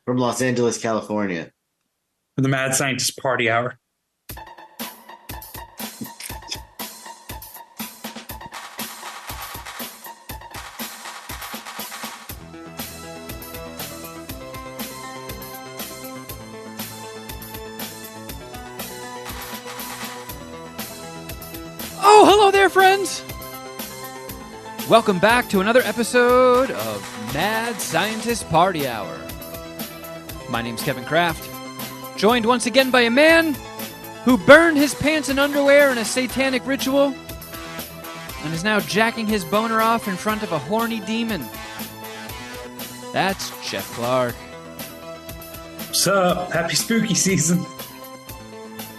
from Los Angeles, California. For the Mad Scientist Party Hour. Oh, hello there, friends! Welcome back to another episode of Mad Scientist Party Hour. My name's Kevin Kraft, joined once again by a man who burned his pants and underwear in a satanic ritual and is now jacking his boner off in front of a horny demon. That's Geoff Clark. What's up? Happy spooky season.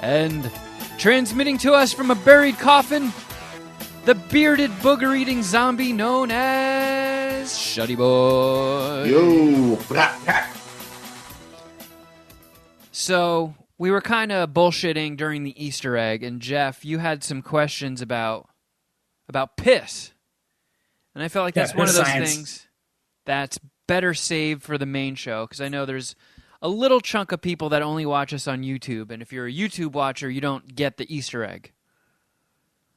And transmitting to us from a buried coffin, the bearded booger-eating zombie known as Shuddy Boy. Yo! So, we were kind of bullshitting during the Easter egg, and Geoff, you had some questions about piss. And I felt like that's one of those things that's better saved for the main show, because I know there's a little chunk of people that only watch us on YouTube, and if you're a YouTube watcher, you don't get the Easter egg.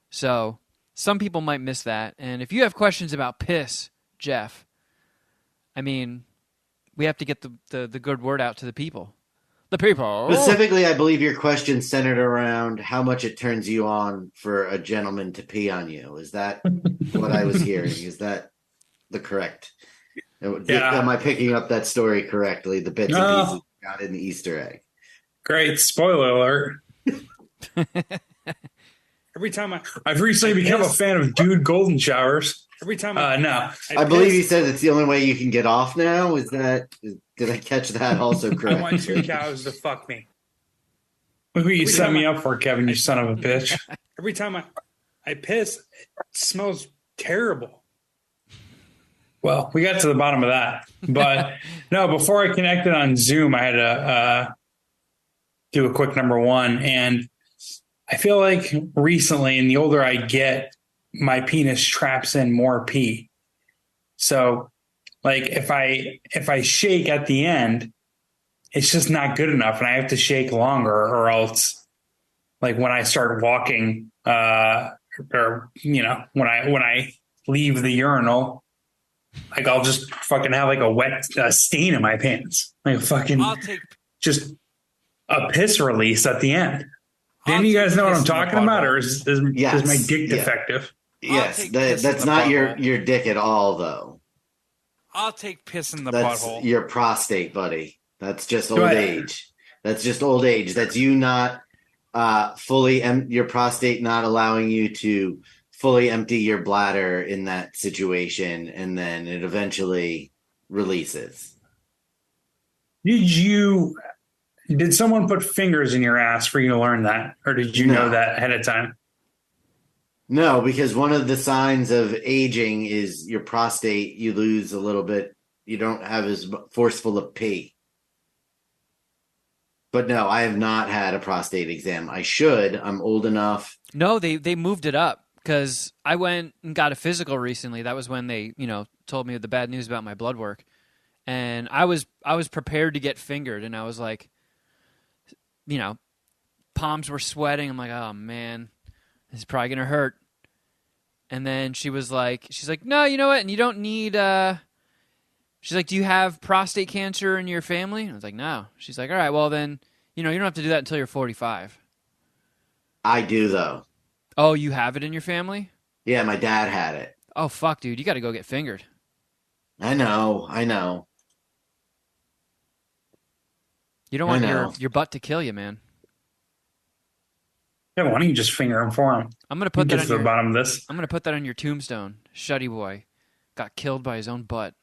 So, some people might miss that, and if you have questions about piss, Geoff, I mean, we have to get the good word out to the people. The people. Specifically, I believe your question centered around how much it turns you on for a gentleman to pee on you. Is that what I was hearing? Is that the correct? Yeah. Am I picking up that story correctly? The bits and pieces got in the Easter egg. Great. Spoiler alert. Every time I've recently become a fan of Dude Golden Showers. Every time I believe you said it's the only way you can get off now. Did I catch that also correct? I want two cows to fuck me. Look what you set me up for, Kevin, you son of a bitch. Every time I piss, it smells terrible. Well, we got to the bottom of that. But no, before I connected on Zoom, I had to do a quick number one. And I feel like recently, and the older I get, my penis traps in more pee. So, like, if I shake at the end, it's just not good enough, and I have to shake longer, or else, like, when I start walking, or when I leave the urinal, like, I'll just fucking have like a wet stain in my pants, like just a piss release at the end. Then you guys know what I'm talking about, or is my dick defective? Yes, that's not your dick at all, though. I'll take piss in the That's butthole. your prostate, buddy. That's just old age. That's just old age. That's you not fully your prostate not allowing you to fully empty your bladder in that situation, and then it eventually releases. Did someone put fingers in your ass for you to learn that, or did you know that ahead of time? No, because one of the signs of aging is your prostate, you lose a little bit. You don't have as forceful a pee. But no, I have not had a prostate exam. I should. I'm old enough. No, they moved it up, because I went and got a physical recently. That was when they, told me the bad news about my blood work. And I was prepared to get fingered, and I was like, palms were sweating. I'm like, oh man, this is probably gonna hurt. And then she's like, no, you know what? And you don't need. She's like, do you have prostate cancer in your family? And I was like, no. She's like, all right, well then, you don't have to do that until you're 45. I do though. Oh, you have it in your family? Yeah, my dad had it. Oh fuck, dude, you got to go get fingered. I know. You don't want your butt to kill you, man. Yeah, why don't you just finger him for him? I'm gonna put that on the bottom of this. I'm gonna put that on your tombstone. Shuddy Boy got killed by his own butt.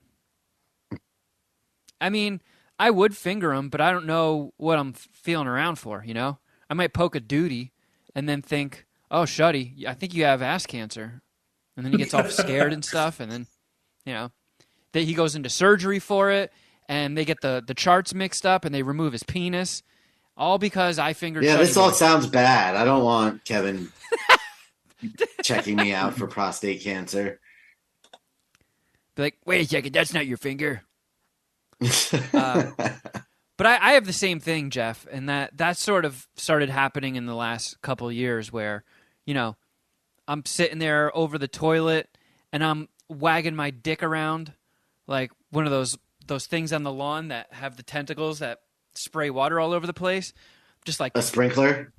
I mean, I would finger him, but I don't know what I'm feeling around for. I might poke a duty and then think, "Oh, Shuddy, I think you have ass cancer," and then he gets all scared and stuff, and then, that he goes into surgery for it, and they get the charts mixed up, and they remove his penis, all because I fingered. Yeah, Shuddy this all Boy. sounds bad. I don't want Kevin checking me out for prostate cancer. Be like, wait a second, that's not your finger. But I have the same thing, Jeff, and that sort of started happening in the last couple of years where, I'm sitting there over the toilet and I'm wagging my dick around like one of those things on the lawn that have the tentacles that spray water all over the place. Just like a sprinkler?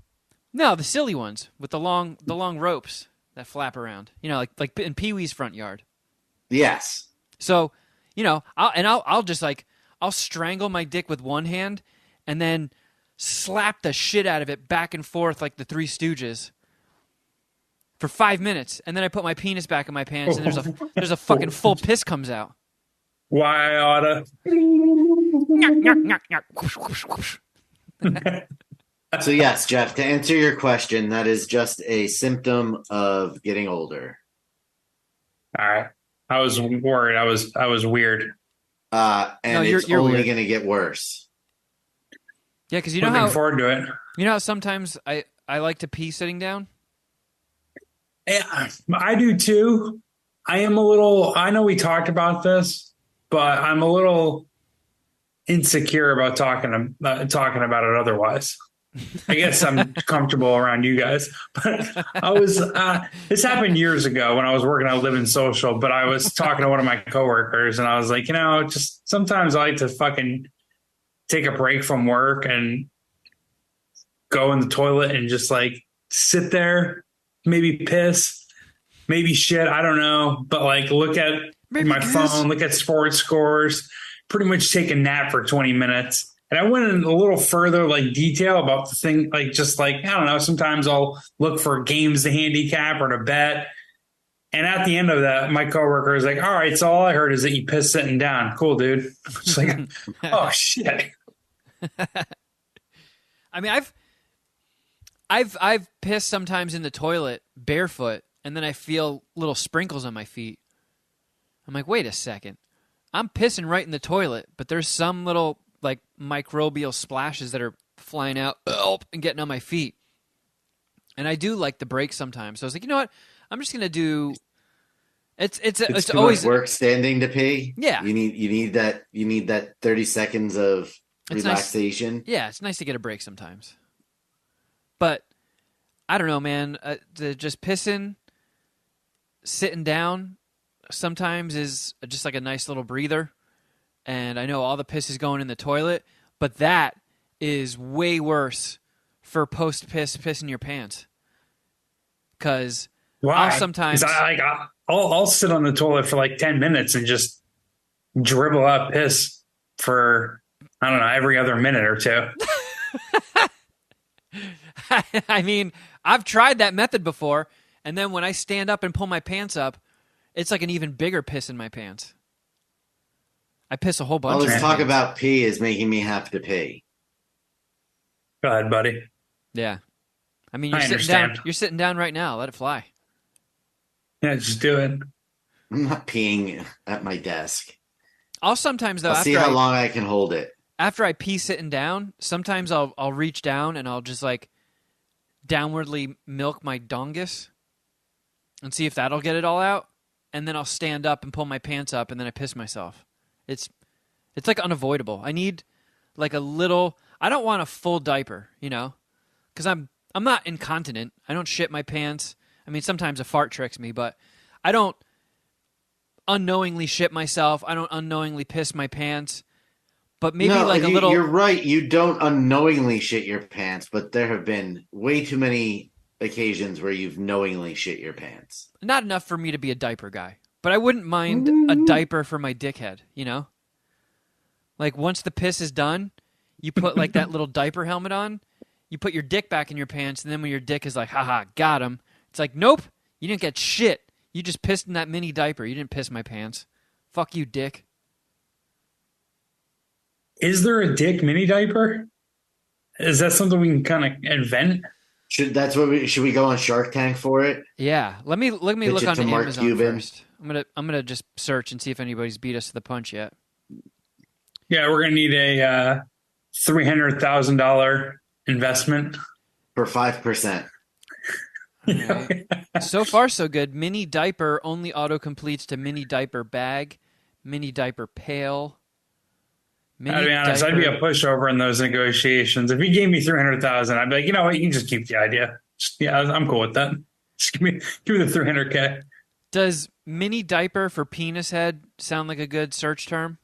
No, the silly ones with the long ropes that flap around. Like in Pee-wee's front yard. Yes. So, I'll strangle my dick with one hand and then slap the shit out of it back and forth like the Three Stooges for 5 minutes, and then I put my penis back in my pants, and there's a fucking full piss comes out. Why oughta? So yes, Jeff, to answer your question, that is just a symptom of getting older. All right. I was worried. I was weird. And no, it's you're only going to get worse. Yeah, because Looking forward to it. You know how sometimes I like to pee sitting down? Yeah, I do too. I know we talked about this, but I'm a little insecure about talking about it otherwise. I guess I'm comfortable around you guys, but this happened years ago when I was working at Living Social, but I was talking to one of my coworkers and I was like, just sometimes I like to fucking take a break from work and go in the toilet and just like sit there, maybe piss, maybe shit. I don't know. But like look at my phone, look at sports scores, pretty much take a nap for 20 minutes. And I went in a little further like detail about the thing, like just like, I don't know, sometimes I'll look for games to handicap or to bet. And at the end of that, my coworker is like, all right, so all I heard is that you pissed sitting down. Cool, dude. I was like, oh shit. I mean, I've pissed sometimes in the toilet barefoot, and then I feel little sprinkles on my feet. I'm like, wait a second. I'm pissing right in the toilet, but there's some little like microbial splashes that are flying out and getting on my feet. And I do like the break sometimes. So I was like, you know what? I'm just gonna do. It's too always much work standing to pee. Yeah, you need that 30 seconds of relaxation. Nice. Yeah, it's nice to get a break sometimes. But I don't know, man. Just pissing, sitting down, sometimes is just like a nice little breather. And I know all the piss is going in the toilet, but that is way worse for piss in your pants. Because I'll sometimes I'll sit on the toilet for like 10 minutes and just dribble out piss for, I don't know, every other minute or two. I mean, I've tried that method before, and then when I stand up and pull my pants up, it's like an even bigger piss in my pants. I piss a whole bunch. All this talk about pee is making me have to pee. Go ahead, buddy. Yeah. I mean, you're sitting down. You're sitting down right now. Let it fly. Yeah, just do it. I'm not peeing at my desk. I'll sometimes though. I'll see how long I can hold it. After I pee sitting down, sometimes I'll reach down and I'll just like downwardly milk my dongus and see if that'll get it all out. And then I'll stand up and pull my pants up and then I piss myself. It's like unavoidable. I need like a little. I don't want a full diaper, because I'm not incontinent. I don't shit my pants. I mean, sometimes a fart tricks me, but I don't unknowingly shit myself. I don't unknowingly piss my pants. But maybe a little. You're right. You don't unknowingly shit your pants, but there have been way too many occasions where you've knowingly shit your pants. Not enough for me to be a diaper guy. But I wouldn't mind a diaper for my dickhead, Like once the piss is done, you put like that little diaper helmet on, you put your dick back in your pants, and then when your dick is like, haha, got him, it's like, nope, you didn't get shit. You just pissed in that mini diaper. You didn't piss my pants. Fuck you, dick. Is there a dick mini diaper? Is that something we can kind of invent? Should we go on Shark Tank for it? Yeah. Let me look on Mark Amazon Cuban first. I'm gonna just search and see if anybody's beat us to the punch yet. Yeah, we're gonna need a $300,000 investment for 5%. Right. So far, so good. Mini diaper only auto completes to mini diaper bag, mini diaper pail, I'll be honest, I'd be a pushover in those negotiations. If he gave me 300,000, I'd be like, you know what, you can just keep the idea. I'm cool with that. Just give me the 300K. Does mini diaper for penis head sound like a good search term?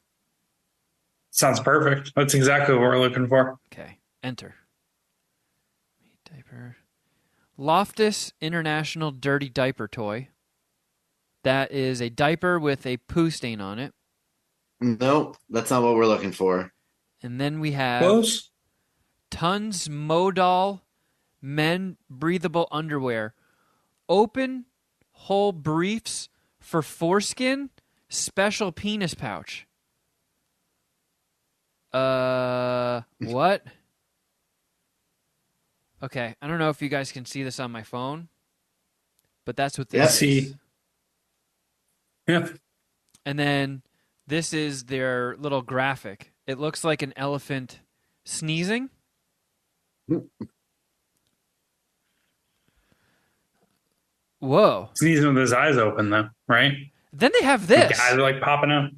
Sounds perfect. That's exactly what we're looking for. Okay, enter. Mini diaper. Loftus International Dirty Diaper Toy. That is a diaper with a poo stain on it. Nope, that's not what we're looking for. And then we have Close. Tons Modal Men Breathable Underwear. Open hole briefs for foreskin. Special penis pouch. What? Okay, I don't know if you guys can see this on my phone, but that's what this is. Yeah. And then this is their little graphic. It looks like an elephant sneezing. Whoa. Sneezing with his eyes open, though, right? Then they have this. His eyes are like popping out.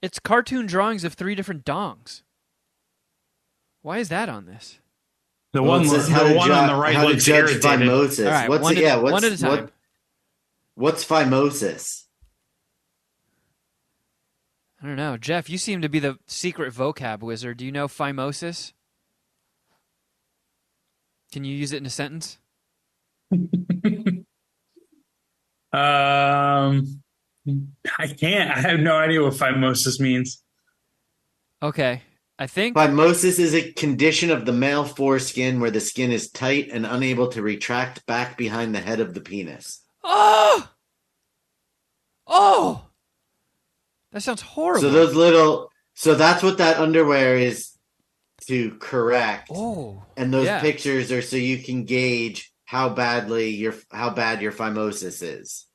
It's cartoon drawings of 3 different dongs. Why is that on this? The one on the right looks irritated. Phimosis. All right, one at a time. What's phimosis? I don't know. Geoff, you seem to be the secret vocab wizard. Do you know phimosis? Can you use it in a sentence? I can't. I have no idea what phimosis means. Okay. I think Phimosis is a condition of the male foreskin where the skin is tight and unable to retract back behind the head of the penis. Oh! That sounds horrible. So that's what that underwear is to correct. Oh. And those pictures are so you can gauge how bad your phimosis is.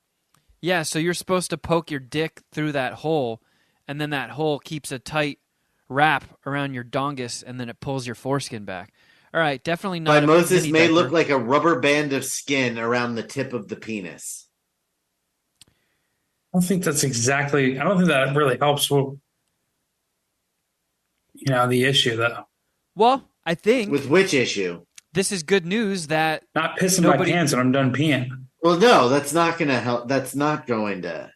Yeah, so you're supposed to poke your dick through that hole, and then that hole keeps a tight wrap around your dongus, and then it pulls your foreskin back. All right, definitely not. Phimosis may look like a rubber band of skin around the tip of the penis. I don't think that really helps with, the issue, though. Well, I think... With which issue? This is good news that... Not pissing my pants when I'm done peeing. Well, no, that's not going to help. That's not going to...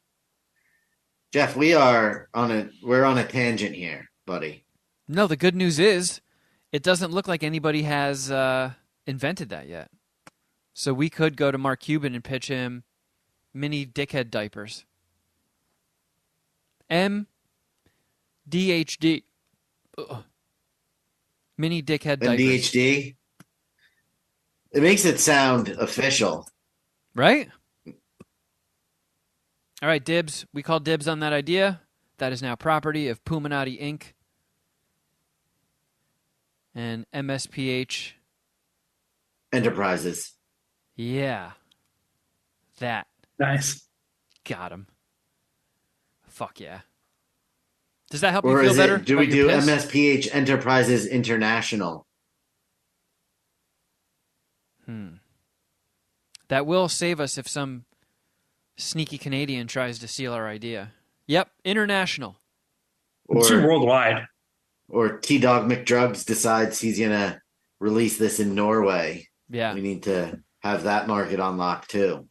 Geoff, we're on a tangent here, buddy. No, the good news is it doesn't look like anybody has invented that yet. So we could go to Mark Cuban and pitch him mini dickhead diapers. MDHD. Mini dickhead diapers. MDHD? It makes it sound official. Right? All right, dibs. We call dibs on that idea. That is now property of Puminati Inc. and MSPH Enterprises. Yeah. That. Nice. Got him. Fuck yeah. Does that help you or feel is better? Do we do MSPH Enterprises International? That will save us if some sneaky Canadian tries to steal our idea. Yep, international. Or worldwide. Or T-Dog McDrugs decides he's going to release this in Norway. Yeah. We need to have that market on lock too.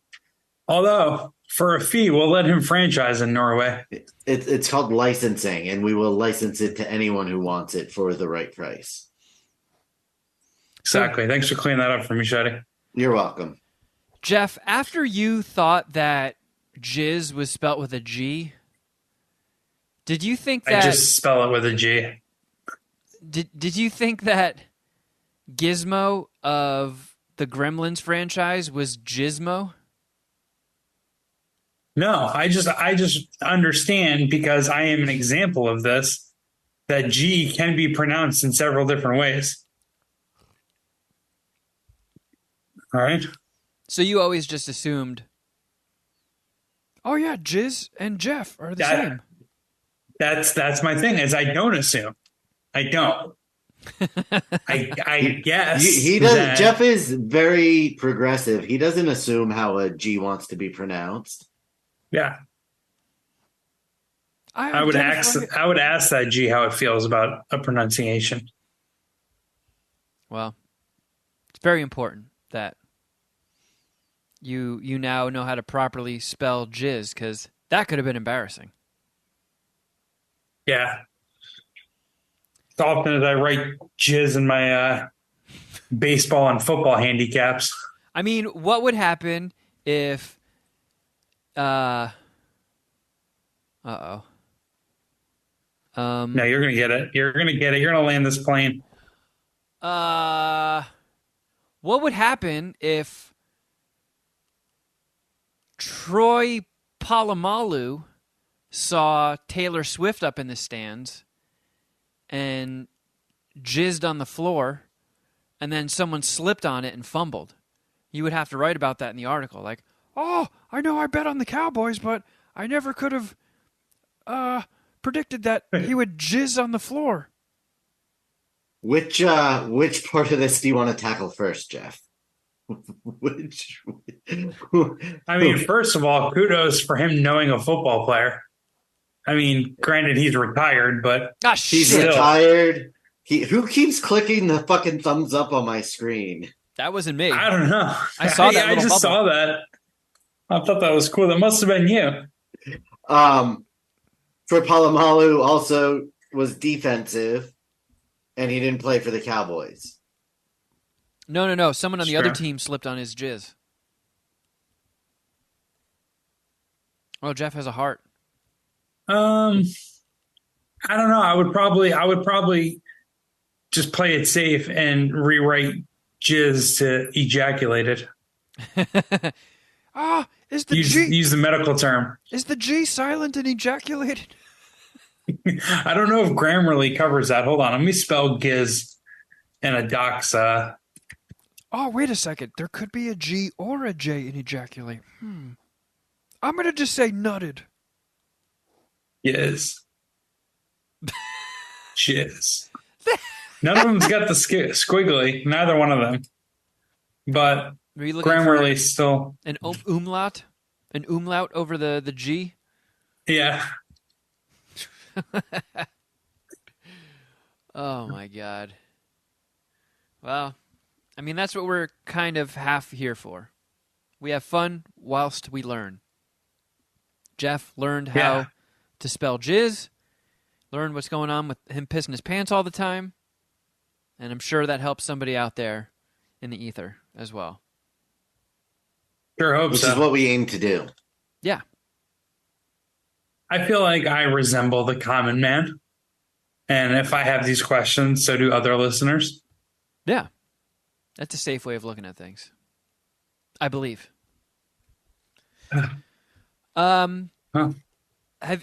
Although, for a fee, we'll let him franchise in Norway. It's called licensing, and we will license it to anyone who wants it for the right price. Exactly. Thanks for cleaning that up for me, Shuddy. You're welcome. Geoff, after you thought that jizz was spelt with a G, did you think that... I just spell it with a G. Did you think that Gizmo of the Gremlins franchise was Gizmo? No, I just understand, because I am an example of this, that G can be pronounced in several different ways. All right. So you always just assumed, oh yeah, Jizz and Geoff are the same. That's my thing, is I don't assume. I don't. I guess he does. Geoff is very progressive. He doesn't assume how a G wants to be pronounced. Yeah. I would ask that G how it feels about a pronunciation. Well, it's very important that you now know how to properly spell jizz, because that could have been embarrassing. Yeah. As often as I write jizz in my baseball and football handicaps. I mean, what would happen if... No, you're going to get it. You're going to get it. You're going to land this plane. What would happen if Troy Polamalu saw Taylor Swift up in the stands and jizzed on the floor, and then someone slipped on it and fumbled? You would have to write about that in the article. Like, oh, I know I bet on the Cowboys, but I never could have predicted that he would jizz on the floor. Which part of this do you want to tackle first, Geoff? I mean, first of all, kudos for him knowing a football player. I mean, granted, he's retired, but he's retired. Who keeps clicking the fucking thumbs up on my screen? That wasn't me. I don't know. I saw that. I just saw that. I thought that was cool. That must have been you. For Polamalu also was defensive, and he didn't play for the Cowboys. No. Someone on the other team slipped on his jizz. Oh, Geoff has a heart. I don't know. I would probably just play it safe and rewrite jizz to ejaculated. Is the use the medical term. Is the G silent and ejaculated? I don't know if Grammarly covers that. Hold on. Let me spell giz in a doc's. Oh, wait a second. There could be a G or a J in ejaculate. I'm going to just say nutted. Yes. Jizz. None of them's got the squiggly. Neither one of them. But Grammarly still. An umlaut? An umlaut over the G? Yeah. Oh, my God. Well, I mean, that's what we're kind of half here for. We have fun whilst we learn. Geoff learned how to spell jizz, learned what's going on with him pissing his pants all the time, and I'm sure that helps somebody out there in the ether as well. Sure hope Which so. is what we aim to do. Yeah. I feel like I resemble the common man. And if I have these questions, so do other listeners. Yeah. That's a safe way of looking at things. I believe. Have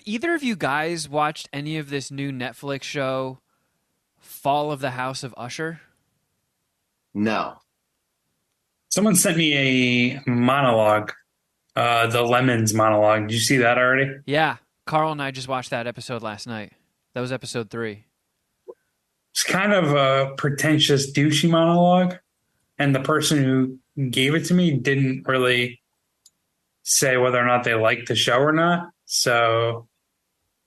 either of you guys watched any of this new Netflix show, Fall of the House of Usher? No. Someone sent me a monologue, the Lemons monologue. Did you see that already? Yeah. Carl and I just watched that episode last night. That was episode 3. It's kind of a pretentious, douchey monologue. And the person who gave it to me didn't really say whether or not they liked the show or not. So,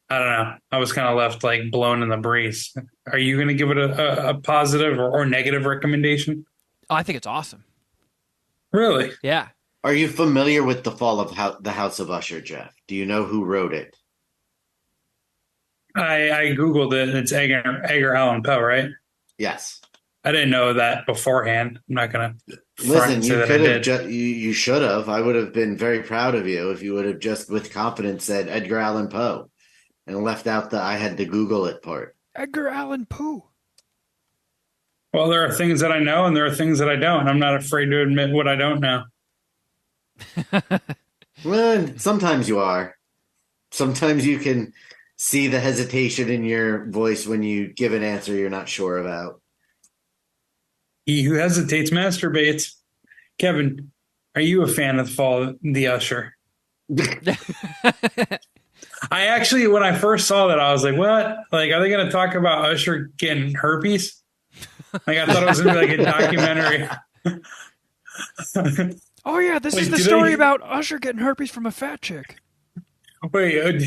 I don't know. I was kind of left like blown in the breeze. Are you going to give it a positive or negative recommendation? Oh, I think it's awesome. Really? Yeah. Are you familiar with the Fall of the House of Usher, Geoff? Do you know who wrote it? I Googled it, and it's Edgar Allan Poe, right? Yes. I didn't know that beforehand. I'm not going to listen. You could have. You should have. I would have been very proud of you if you would have just, with confidence, said Edgar Allan Poe, and left out the "I had to Google it" part. Edgar Allan Poe. Well, there are things that I know, and there are things that I don't. I'm not afraid to admit what I don't know. Well, sometimes you are. Sometimes you can see the hesitation in your voice when you give an answer you're not sure about. He who hesitates masturbates. Kevin, are you a fan of the Fall of the Usher? I actually, when I first saw that, I was like, what? Like, are they going to talk about Usher getting herpes? Like, I thought it was going to be like a documentary. Oh, yeah, this is the story about Usher getting herpes from a fat chick. Wait,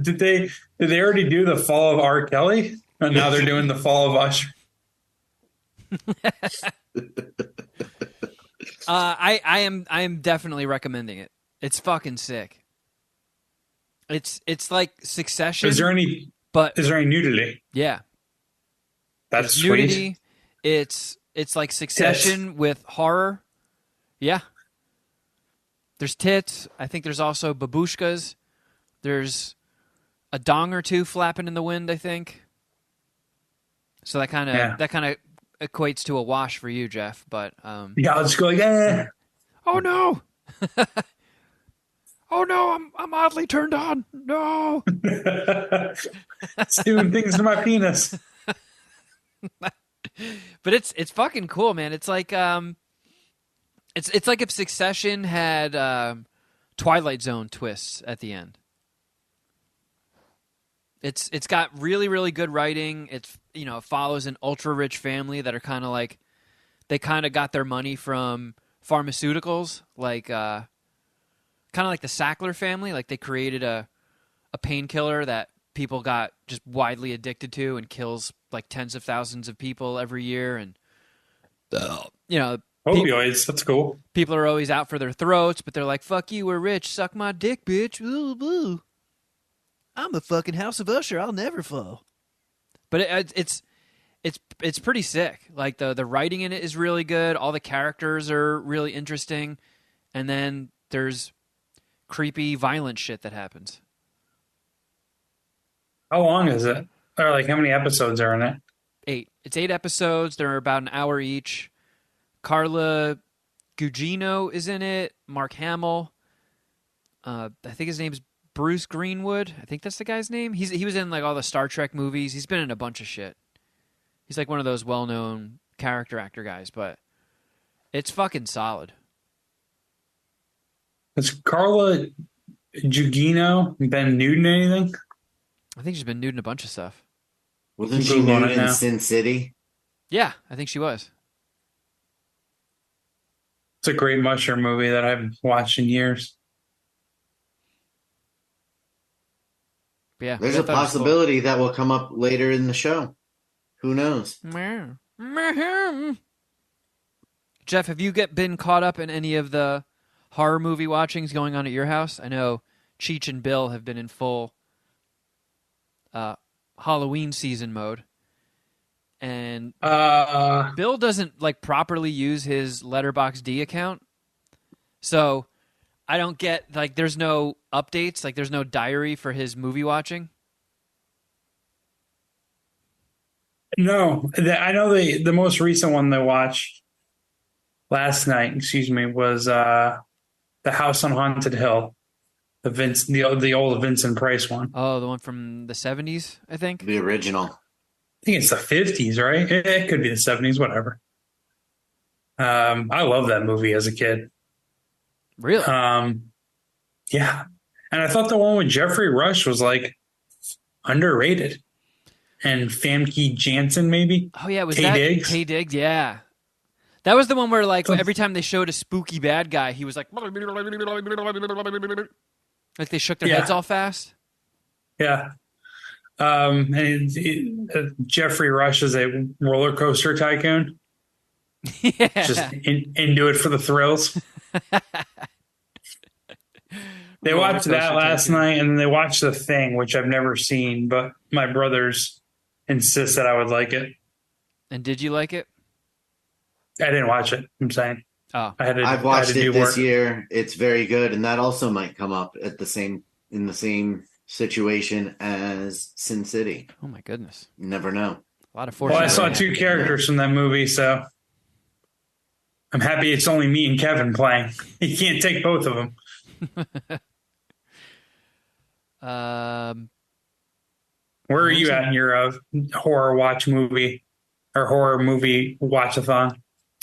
did they already do the fall of R. Kelly? And now they're doing the fall of Usher. I am definitely recommending it. It's fucking sick. It's like Succession. Is there any nudity? Yeah. That's There's nudity. It's like Succession with horror. Yeah. There's tits. I think there's also babushkas. There's a dong or two flapping in the wind, I think. So that kind of equates to a wash for you, Geoff. But yeah, I'll just go like, eh. Oh no! Oh no! I'm oddly turned on. No. It's doing things to my penis. But it's fucking cool, man. It's like it's like if Succession had Twilight Zone twists at the end. It's got really, really good writing. It's, you know, it follows an ultra rich family that are kind of like, they kind of got their money from pharmaceuticals, like kind of like the Sackler family. Like they created a painkiller that people got just widely addicted to and kills like tens of thousands of people every year. And you know, opioids. That's cool. People are always out for their throats, but they're like, "Fuck you, we're rich. Suck my dick, bitch." Ooh, boo. I'm the fucking House of Usher. I'll never fall. But it's pretty sick. Like the writing in it is really good. All the characters are really interesting, and then there's creepy, violent shit that happens. How long is it? Or like how many episodes are in it? 8. It's 8 episodes. They're about an hour each. Carla Gugino is in it. Mark Hamill. I think his name's Bruce Greenwood. I think that's the guy's name. He was in like all the Star Trek movies. He's been in a bunch of shit. He's like one of those well-known character actor guys, but it's fucking solid. Has Carla Gugino been nude in anything? I think she's been nude in a bunch of stuff. Wasn't she nude in Sin City? Yeah, I think she was. It's a great mushroom movie that I haven't watched in years. Yeah, there's a possibility that will come up later in the show. Who knows? Geoff, have you been caught up in any of the horror movie watchings going on at your house? I know Cheech and Bill have been in full Halloween season mode. And Bill doesn't like properly use his Letterboxd account. So I don't get, like, there's no updates, like there's no diary for his movie watching. No, I know the most recent one they watched last night, was The House on Haunted Hill, the old Vincent Price one. Oh, the one from the 70s, I think. The original. I think it's the 50s, right? It could be the 70s, whatever. I love that movie as a kid. Really? Yeah. And I thought the one with Jeffrey Rush was like underrated. And Famke Janssen, maybe? Oh, yeah. Was Diggs? Tay Diggs, yeah. That was the one where, like, every time they showed a spooky bad guy, he was like... Like they shook their heads all fast? Yeah. And Jeffrey Rush is a roller coaster tycoon. Yeah. Just into it for the thrills. They watched that last night, and then they watched The Thing, which I've never seen, but my brothers insist that I would like it. And did you like it? I didn't watch it, I'm saying. Oh. I've watched it this year. It's very good, and that also might come up in the same situation as Sin City. Oh my goodness. You never know. A lot of Well, I saw 2 characters from that movie, so I'm happy it's only me and Kevin playing. You can't take both of them. Where are you at in your horror movie watch-a-thon?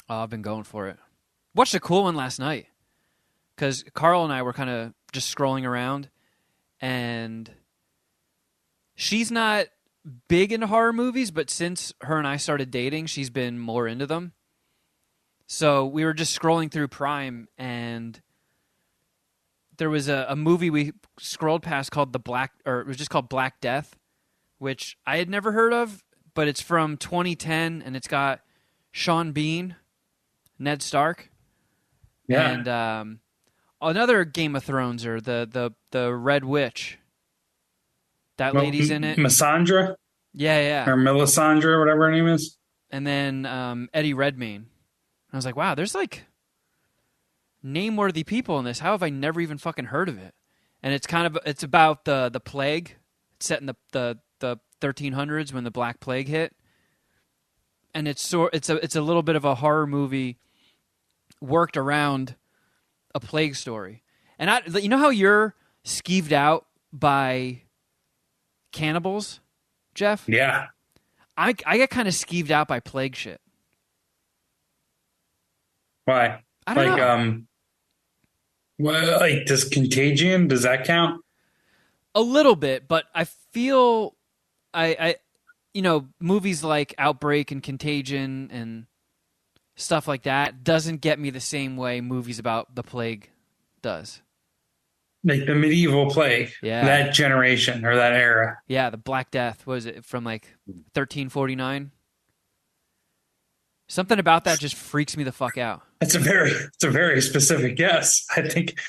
Oh, I've been going for it. Watched a cool one last night because Carl and I were kind of just scrolling around, and she's not big into horror movies, but since her and I started dating, she's been more into them. So we were just scrolling through Prime, and there was a movie we scrolled past called it was just called Black Death, which I had never heard of, but it's from 2010, and it's got Sean Bean, Ned Stark, and another Game of Thrones or the Red Witch. That lady's in it. Melisandre? Yeah. Or Melisandre, whatever her name is. And then Eddie Redmayne. I was like, wow, there's like name-worthy people in this. How have I never even fucking heard of it? And it's about the plague. It's set in the 1300s when the Black Plague hit. And it's a little bit of a horror movie worked around a plague story. And you know how you're skeeved out by cannibals, Geoff? Yeah. I get kind of skeeved out by plague shit. Why? I don't know. Well, like, does Contagion, does that count? A little bit, but I feel I movies like Outbreak and Contagion and stuff like that doesn't get me the same way movies about the plague does. Like the medieval plague, that generation or that era. Yeah, the Black Death. What was it, from like 1349? Something about that just freaks me the fuck out. It's a very specific guess. I think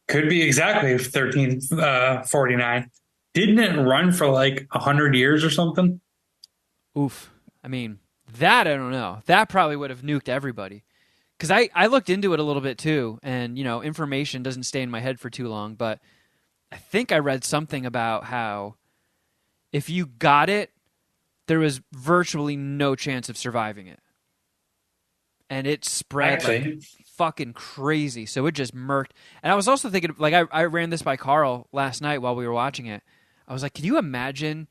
could be exactly 1349. Didn't it run for like 100 years or something? Oof. I mean, that I don't know. That probably would have nuked everybody. Because I looked into it a little bit too, and information doesn't stay in my head for too long, but I think I read something about how if you got it, there was virtually no chance of surviving it. And it spread like fucking crazy, so it just murked. And I was also thinking, like, I ran this by Carl last night while we were watching it. I was like, can you imagine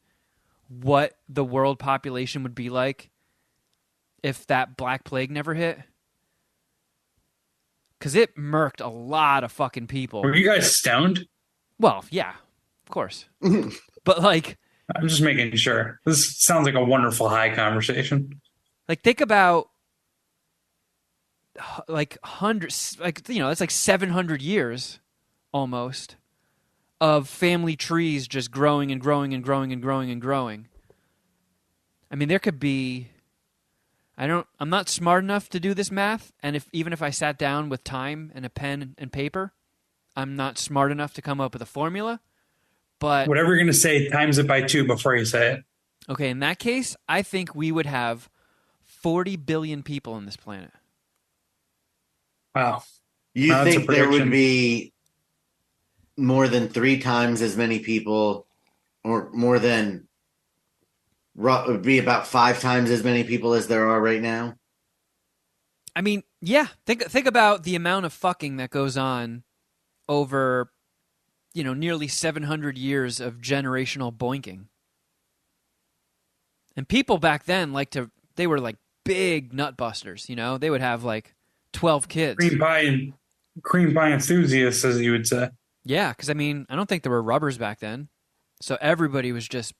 what the world population would be like if that Black Plague never hit? Because it murked a lot of fucking people. Were you guys stoned? Well, yeah, of course. But like, I'm just making sure. This sounds like a wonderful high conversation. Like, think about like hundreds, like, it's like 700 years almost of family trees just growing and growing and growing and growing and growing. I mean, there could be, I'm not smart enough to do this math, and even if I sat down with time and a pen and paper, I'm not smart enough to come up with a formula. But whatever you're going to say, times it by 2 before you say it. Okay, in that case, I think we would have 40 billion people on this planet. Wow. You think there would be more than 3 times as many people, or more than, it would be about 5 times as many people as there are right now? I mean, yeah. Think about the amount of fucking that goes on over, nearly 700 years of generational boinking. And people back then they were like big nut busters, They would have like 12 kids. Cream pie enthusiasts, as you would say. Yeah, because I don't think there were rubbers back then. So everybody was just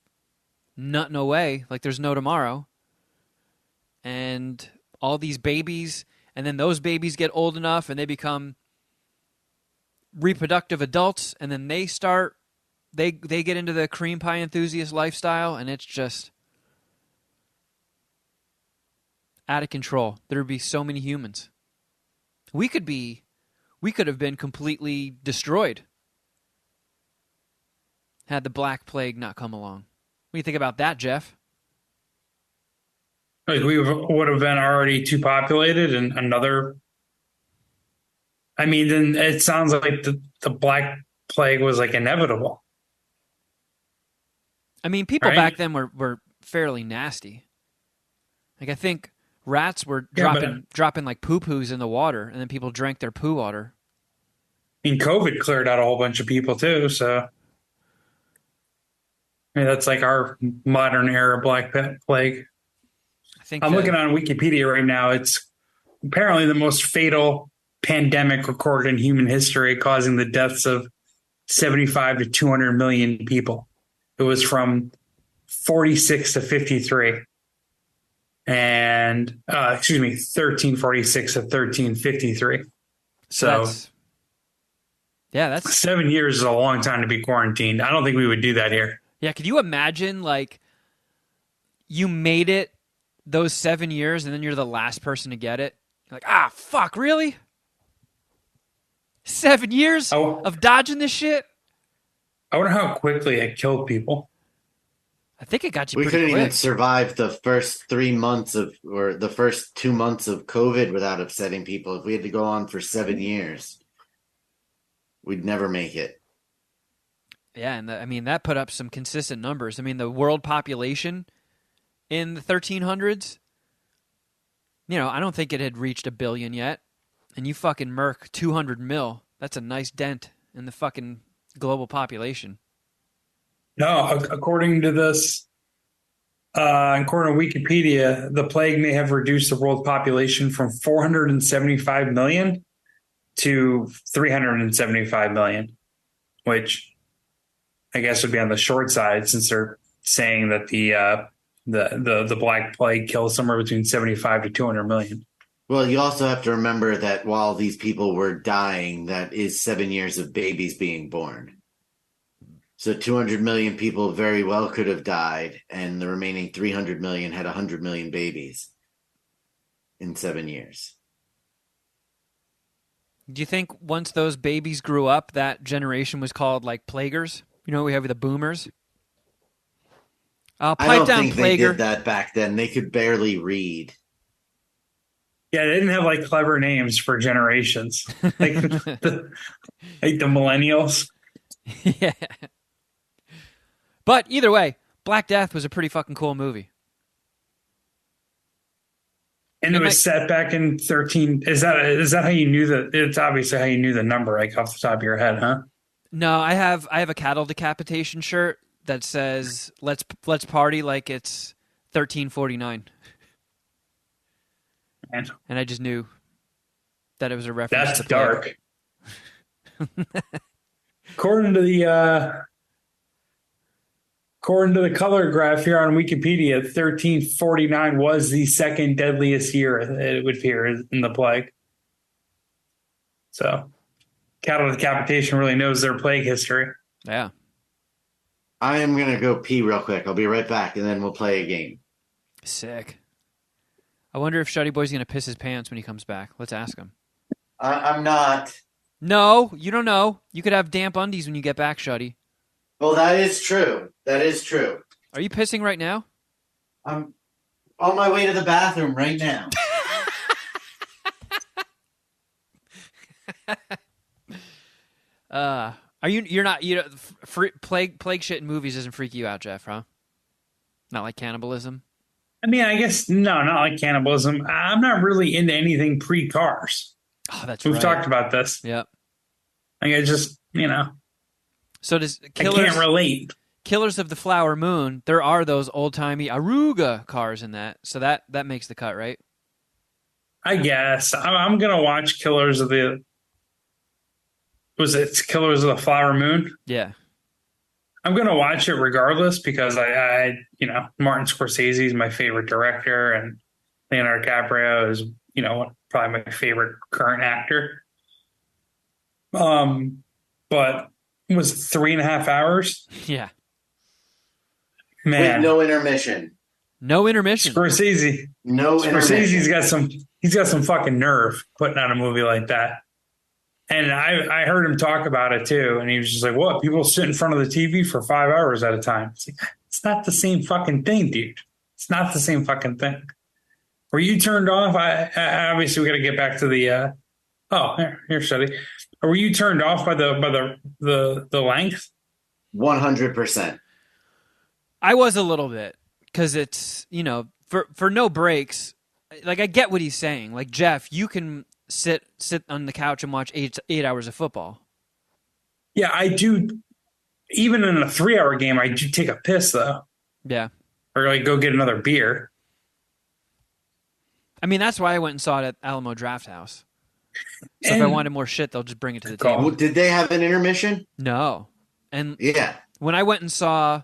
nutting away like there's no tomorrow. And all these babies, and then those babies get old enough and they become reproductive adults, and then they get into the cream pie enthusiast lifestyle, and it's just out of control. There would be so many humans. We could have been completely destroyed had the Black Plague not come along. What do you think about that, Geoff? Like, we would have been already too populated, and another. I mean, then it sounds like the Black Plague was like inevitable. I mean, people back then were fairly nasty. Like, I think rats were dropping like poo-poos in the water, and then people drank their poo water. I mean, COVID cleared out a whole bunch of people too, so I mean, that's like our modern era Black Plague. I'm looking on Wikipedia right now. It's apparently the most fatal pandemic recorded in human history, causing the deaths of 75 to 200 million people. It was from 46 to 53. And 1346 to 1353. So Yeah, that's 7 years is a long time to be quarantined. I don't think we would do that here. Yeah, could you imagine, like, you made it those 7 years and then you're the last person to get it? You're like, fuck, really? 7 years of dodging this shit? I wonder how quickly it killed people. I think it got you We pretty couldn't quick. even survive the first 3 months or the first 2 months of COVID without upsetting people. If we had to go on for 7 years, we'd never make it. Yeah, and that put up some consistent numbers. I mean, the world population in the 1300s, I don't think it had reached 1 billion yet. And you fucking murk 200 mil. That's a nice dent in the fucking global population. No, according to this, according to Wikipedia, the plague may have reduced the world population from 475 million to 375 million, which I guess would be on the short side since they're saying that the Black Plague killed somewhere between 75 to 200 million. Well, you also have to remember that while these people were dying, that is 7 years of babies being born. So 200 million people very well could have died, and the remaining 300 million had 100 million babies in 7 years. Do you think once those babies grew up, that generation was called, like, plaguers? We have the boomers. I don't think they did that back then. They could barely read. Yeah, they didn't have, like, clever names for generations. Like the millennials. Yeah. But either way, Black Death was a pretty fucking cool movie. And it was set back in 13. Is that how you knew that? It's obviously how you knew the number, like, off the top of your head, huh? No, I have a cattle decapitation shirt that says let's party like it's 1349. Man. And I just knew that it was a reference That's to the dark. According to the color graph here on Wikipedia, 1349 was the second deadliest year, it would appear, in the plague. So, cattle decapitation really knows their plague history. Yeah. I am going to go pee real quick. I'll be right back, and then we'll play a game. Sick. I wonder if Shuddy Boy's going to piss his pants when he comes back. Let's ask him. I'm not. No, you don't know. You could have damp undies when you get back, Shuddy. Well, that is true. That is true. Are you pissing right now? I'm on my way to the bathroom right now. You're not plague shit in movies doesn't freak you out, Geoff, huh? Not like cannibalism? I mean, I guess, no, not like cannibalism. I'm not really into anything pre-Cars. Oh, that's We've right. talked about this. Yep. I just, So does I can't relate. Killers of the Flower Moon, there are those old-timey Aruga cars in that. So that makes the cut, right? I guess. I'm going to watch Killers of the... Was it Killers of the Flower Moon? Yeah. I'm going to watch it regardless because I Martin Scorsese is my favorite director and Leonardo DiCaprio is, probably my favorite current actor. But it was 3.5 hours. Yeah. Man. With no intermission. No intermission. Scorsese. No Scorsese's intermission. he's got some fucking nerve putting out a movie like that. And I heard him talk about it too, and he was just like, "What? People sit in front of the TV for 5 hours at a time? It's like, it's not the same fucking thing, dude. It's not the same fucking thing." Were you turned off? I obviously we got to get back to the. Here's Shuddy. Were you turned off by the length? 100%. I was a little bit because it's for no breaks. Like I get what he's saying. Like Geoff, you can sit on the couch and watch 8 hours of football. Yeah, I do. Even in a 3-hour game, I do take a piss though. Yeah, or like go get another beer. I mean, that's why I went and saw it at Alamo Draft House. So if I wanted more shit, they'll just bring it to the table. Did they have an intermission? No. And yeah, when I went and saw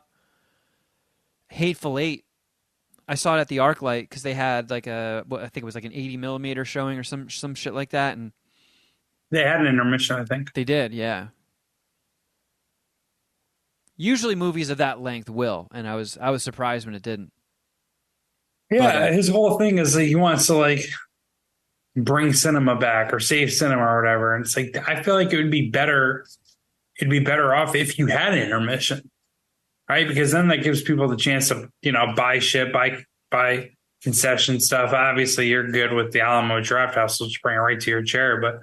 Hateful Eight, I saw it at the ArcLight because they had like I think it was like an 80 millimeter showing or some shit like that, and they had an intermission. I think they did. Yeah, Usually movies of that length will, and I was surprised when it didn't. Yeah, his whole thing is that he wants to like bring cinema back or save cinema or whatever. And it's like I feel like it would be better. It'd be better off if you had an intermission, right? Because then that gives people the chance to, buy shit, buy concession stuff. Obviously, you're good with the Alamo Draft House, so just bring it right to your chair. But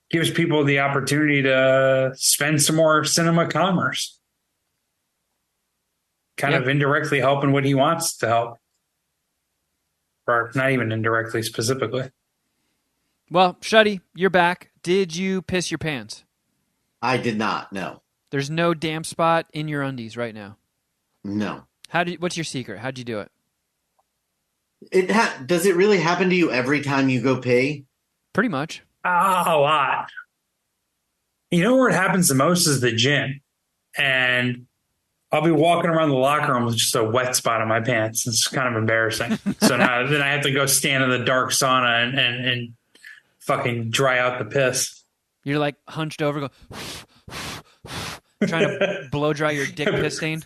gives people the opportunity to spend some more cinema commerce, kind of indirectly helping what he wants to help, or not even indirectly, specifically. Well, Shuddy, you're back. Did you piss your pants? I did not. No. There's no damp spot in your undies right now. No. What's your secret? How'd you do it? Does it really happen to you every time you go pee? Pretty much. A lot. You know where it happens the most is the gym. And I'll be walking around the locker room with just a wet spot on my pants. It's kind of embarrassing. So now then I have to go stand in the dark sauna and fucking dry out the piss. You're like hunched over, trying to blow dry your dick piss stain.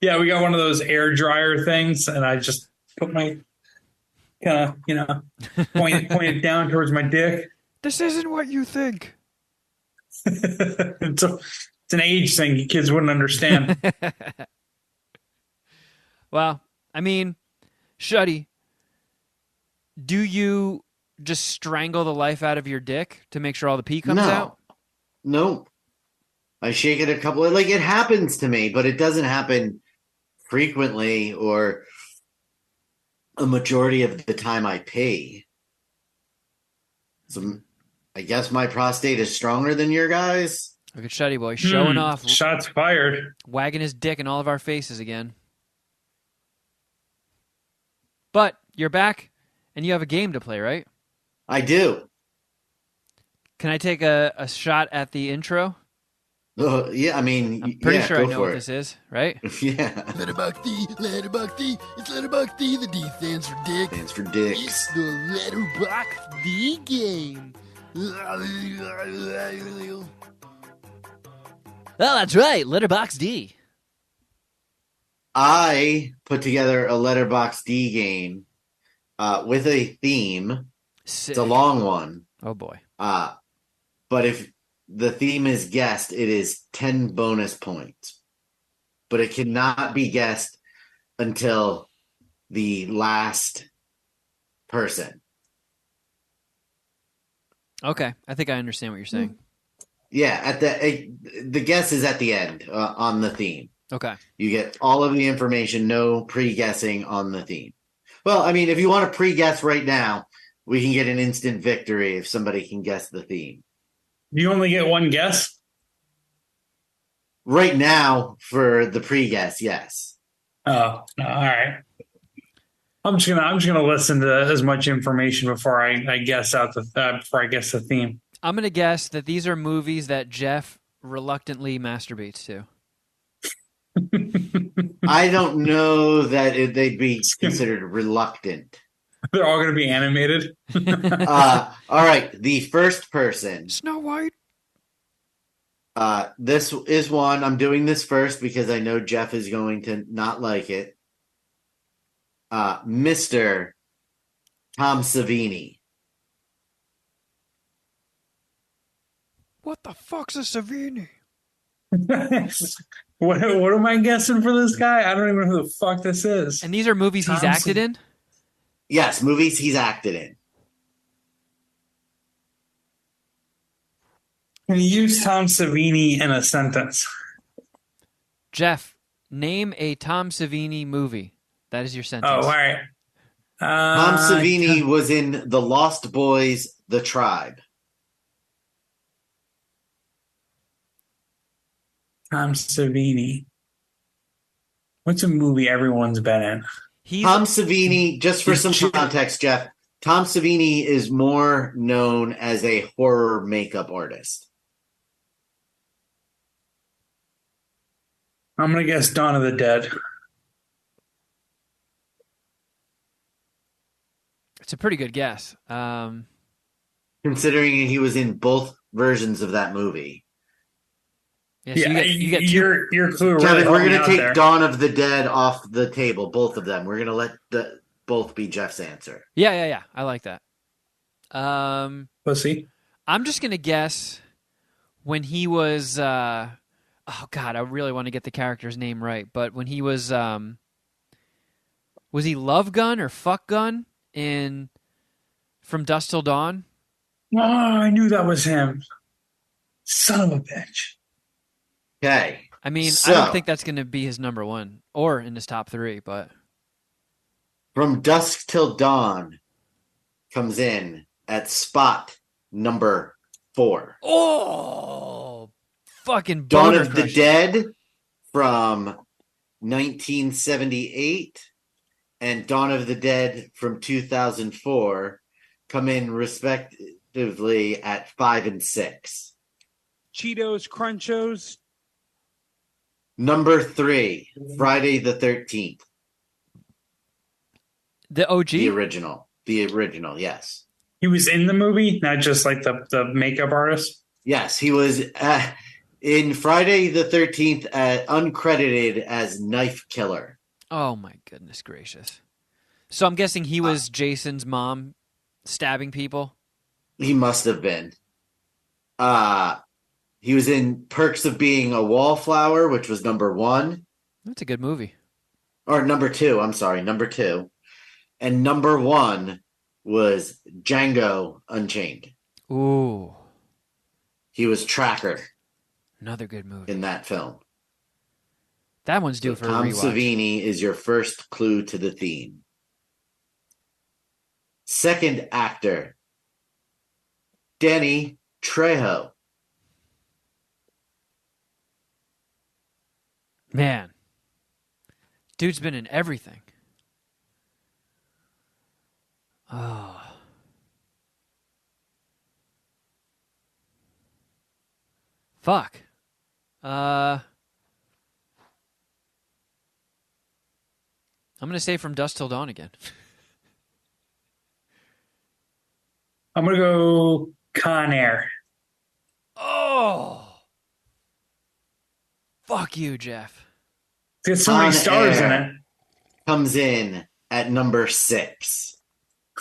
Yeah, we got one of those air dryer things, and I just put my kind of, point it down towards my dick. This isn't what you think. It's an age thing. You kids wouldn't understand. Well, I mean, Shuddy, do you just strangle the life out of your dick to make sure all the pee comes out? No. I shake it a couple of, it happens to me, but it doesn't happen frequently or a majority of the time I pee. So I guess my prostate is stronger than your guys. Look at Shuddy Boy showing off. Shots fired. Wagging his dick in all of our faces again. But you're back and you have a game to play, right? I do. Can I take a shot at the intro? Yeah, I mean, I'm pretty sure I know what this is, right? Yeah. Letterboxd, it's Letterboxd, the D stands for dick. Stands for dicks. It's the Letterboxd Game. Oh, that's right, Letterboxd. I put together a Letterboxd game with a theme. Sick. It's a long one. Oh, boy. But if the theme is guessed, it is 10 bonus points. But it cannot be guessed until the last person. Okay, I think I understand what you're saying. Yeah, the guess is at the end on the theme. Okay. You get all of the information, no pre-guessing on the theme. Well, I mean, if you want to pre-guess right now, we can get an instant victory if somebody can guess the theme. You only get one guess? Right now, for the pre-guess, yes. Oh, no, all right. I'm just gonna listen to as much information before I guess the theme. I'm gonna guess that these are movies that Geoff reluctantly masturbates to. I don't know that they'd be considered reluctant. They're all going to be animated. All right, the first person. Snow White. This is one. I'm doing this first because I know Geoff is going to not like it. Mr. Tom Savini. What the fuck's a Savini? What am I guessing for this guy? I don't even know who the fuck this is. And these are movies he's acted in? Yes, movies he's acted in. Can you use Tom Savini in a sentence? Geoff, name a Tom Savini movie. That is your sentence. Oh, all right. Tom Savini was in The Lost Boys, The Tribe. Tom Savini. What's a movie everyone's been in? Tom Savini, just for some context, Geoff, Tom Savini is more known as a horror makeup artist. I'm going to guess Dawn of the Dead. It's a pretty good guess. Considering he was in both versions of that movie. Yeah, so you get two. Your clue. Kevin, Really we're going gonna to take Dawn of the Dead off the table, both of them. We're gonna let both be Jeff's answer. Yeah. I like that. Pussy. I'm just gonna guess when he was. Oh God, I really want to get the character's name right, but when he was he Love Gun or Fuck Gun in From Dusk Till Dawn? Oh, I knew that was him. Son of a bitch. Okay. I mean, So, I don't think that's going to be his number one or in his top three, but From Dusk Till Dawn comes in at spot number 4. oh, fucking Dawn boner of the crusher. Dead from 1978 and Dawn of the Dead from 2004 come in respectively at 5 and 6. Cheetos, Crunchos. Number 3, Friday the 13th. The OG? The original. The original, yes. He was in the movie, not just like the makeup artist. Yes, he was in Friday the 13th uncredited as Knife Killer. Oh my goodness gracious. So I'm guessing he was Jason's mom stabbing people? He must have been. He was in Perks of Being a Wallflower, which was number 1. That's a good movie. Or number 2, I'm sorry, number 2. And number 1 was Django Unchained. Ooh. He was Tracker Another good movie. in that film. That one's due for Tom a rewatch. Savini is your first clue to the theme. Second actor, Danny Trejo. Man. Dude's been in everything. Oh. Fuck. I'm going to say From Dusk Till Dawn again. I'm gonna go Con Air. Oh. Fuck you, Jeff. There's so many Con stars in Air it. Comes in at number 6.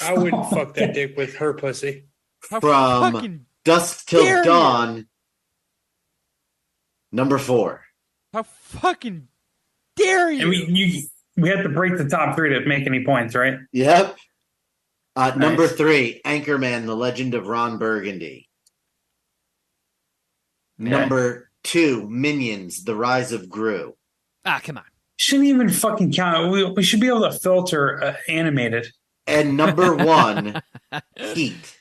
I wouldn't fuck that dick with her pussy. How From fucking Dusk Till dare you. Dawn, number 4. How fucking dare you? And we had to break the top 3 to make any points, right? Yep. Number Nice. 3, Anchorman, The Legend of Ron Burgundy. Number 2, Minions, The Rise of Gru. Ah, come on. Shouldn't even fucking count. We should be able to filter animated. And number 1, Heat.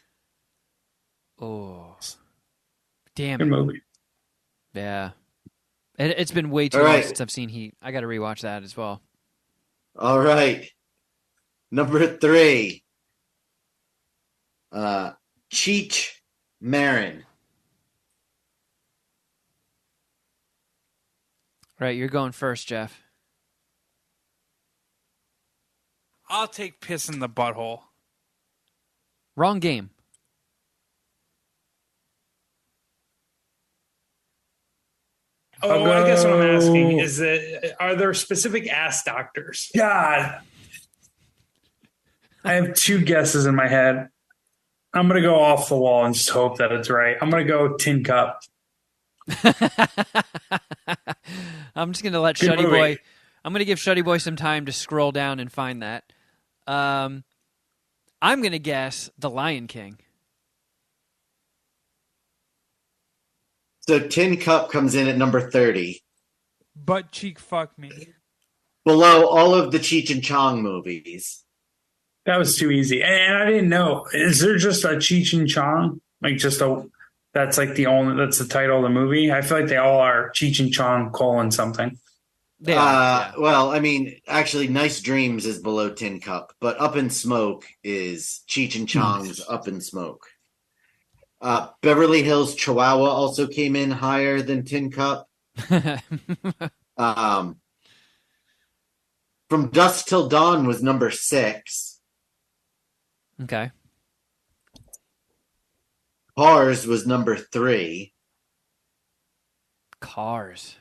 Oh. Damn Good it. movie. Yeah. It's been way too All long right. since I've seen Heat. I got to rewatch that as well. All right. Number 3, Cheech Marin. Right, you're going first, Jeff. I'll take piss in the butthole. Wrong game. Oh, I guess what I'm asking is that are there specific ass doctors? God. I have 2 guesses in my head. I'm going to go off the wall and just hope that it's right. I'm going to go Tin Cup. I'm just going to let Good Shuddy movie. Boy. I'm going to give Shuddy Boy some time to scroll down and find that. I'm going to guess The Lion King. So Tin Cup comes in at number 30. Butt cheek fuck me. Below all of the Cheech and Chong movies. That was too easy. And I didn't know. Is there just a Cheech and Chong? Like that's like that's the title of the movie? I feel like they all are Cheech and Chong : something. They are, yeah. Well, I mean, actually, Nice Dreams is below Tin Cup, but Up in Smoke is Cheech and Chong's Up in Smoke. Beverly Hills Chihuahua also came in higher than Tin Cup. From Dusk Till Dawn was number 6. Okay. Cars was number 3. Cars.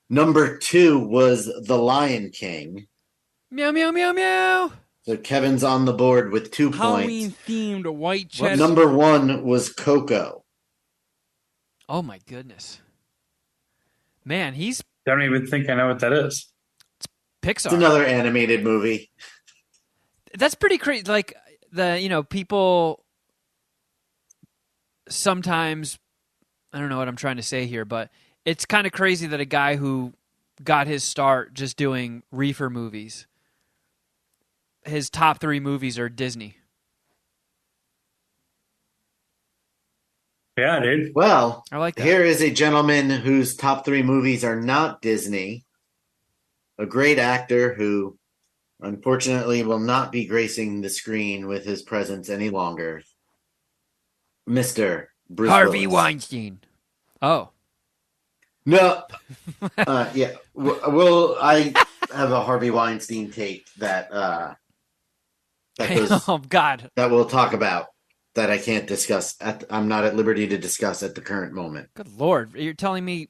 Number 2 was The Lion King. Meow, meow, meow, meow. So Kevin's on the board with 2 Halloween points. themed white cheddar. Number 1 was Coco. Oh my goodness. Man, he's I don't even think I know what that is. Pixar. It's another animated movie. That's pretty crazy. Like people sometimes, I don't know what I'm trying to say here, but it's kind of crazy that a guy who got his start just doing reefer movies, his top 3 movies are Disney. Yeah, dude. Well, I like that. here is a gentleman whose top 3 movies are not Disney. A great actor who, unfortunately, will not be gracing the screen with his presence any longer. Mr. Bruce Harvey Willis. Weinstein. Oh. No. Yeah. Well, I have a Harvey Weinstein take that goes, Oh, God. that we'll talk about that I can't discuss. I'm not at liberty to discuss at the current moment. Good Lord. You're telling me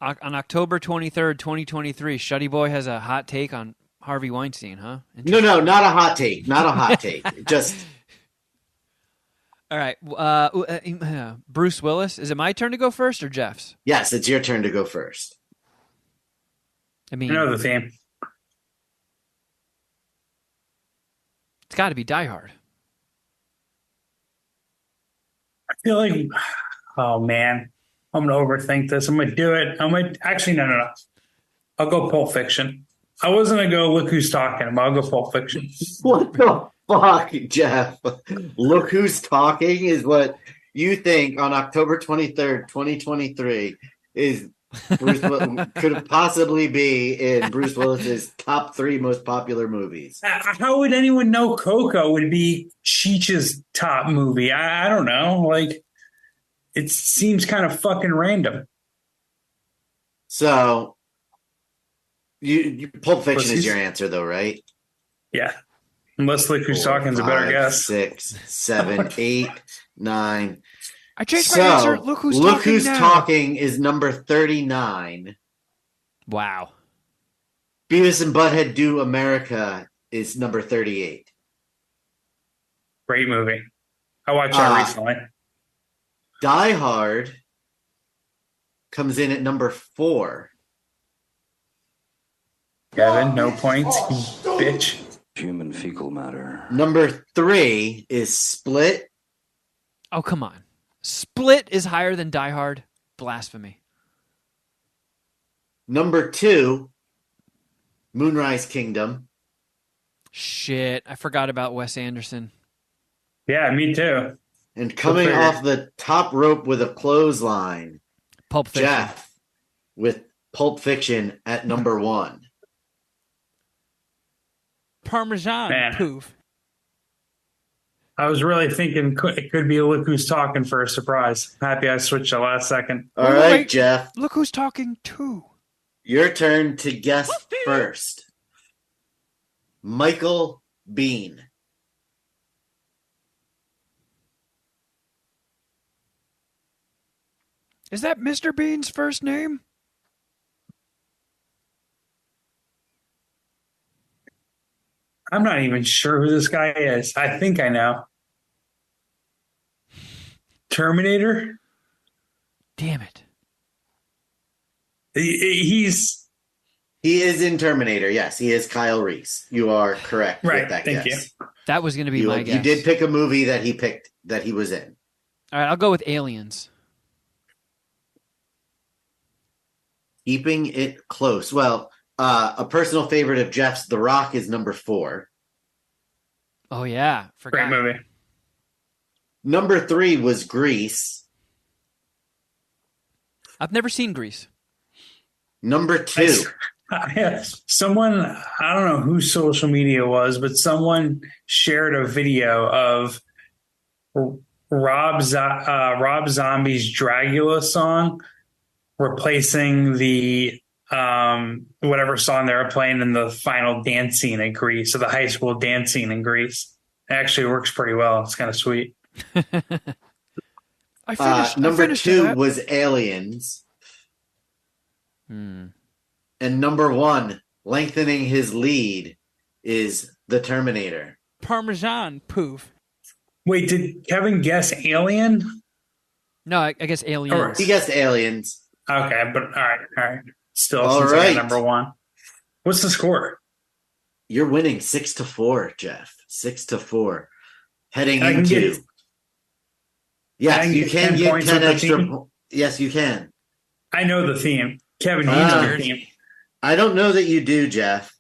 on October 23rd, 2023, Shuddy Boy has a hot take on Harvey Weinstein, huh? No, not a hot take. Not a hot take. Just... All right. Bruce Willis. Is it my turn to go first or Jeff's? Yes, it's your turn to go first. I mean, You know the theme. it's got to be Die Hard. I feel like, oh man, I'm going to overthink this. I'm going to do it. Actually, no. I'll go Pulp Fiction. I wasn't going to go Look Who's Talking, but I'll go Pulp Fiction. What the fuck, Jeff? Look Who's Talking is what you think on October 23rd, 2023 is could possibly be in Bruce Willis's top 3 most popular movies. How would anyone know Coco would be Cheech's top movie? I don't know. Like, it seems kind of fucking random. So, you Pulp Fiction Pussies? is your answer, though, right? Yeah. Unless Look Who's 4, Talking is a better 5, guess. 6, 7, 8, 9. I changed my answer. Look Who's Talking now. Talking is number 39. Wow. Beavis and Butthead Do America is number 38. Great movie. I watched that recently. Die Hard comes in at number 4. Kevin, no points, you bitch. Human fecal matter. Number 3 is Split. Oh, come on. Split is higher than Die Hard? Blasphemy. Number 2, Moonrise Kingdom. Shit. I forgot about Wes Anderson. Yeah, me too. And coming off the top rope with a clothesline, Pulp Fiction. Geoff with Pulp Fiction at number 1. Parmesan Man. poof. I was really thinking it could be Look Who's Talking for a surprise. Happy I switched the last second. All right, wait. Geoff, Look Who's Talking too. your turn to guess first. Michael Biehn. Is that Mr. Bean's first name? I'm not even sure who this guy is. I think I know. Terminator? Damn it. He is in Terminator. Yes, he is Kyle Reese. You are correct Right, with that thank guess. That was going to be my guess. You did pick a movie that he was in. All right, I'll go with Aliens. Keeping it close. Well, a personal favorite of Jeff's, The Rock, is number 4. Oh, yeah. Forgot. Great movie. Number 3 was Grease. I've never seen Grease. Number 2. Someone, I don't know whose social media was, but someone shared a video of Rob Zombie's Dracula song replacing the whatever song they were playing in the final dance scene in Greece, or the high school dance scene in Greece. It actually works pretty well. It's kind of sweet. I finished Number 2 that. was Aliens. Hmm. And number 1, lengthening his lead, is The Terminator. Parmesan poof. Wait, did Kevin guess Alien? No, I guess Aliens. Or- He guessed Aliens. Okay, but all right. Still, All since I right. got number 1. What's the score? You're winning 6-4, Geoff. 6-4. Heading I can into. get- Yes, I you get can 10 get points 10 with the extra. team? Yes, you can. I know the theme. Kevin, you know the theme. I don't know that you do, Geoff,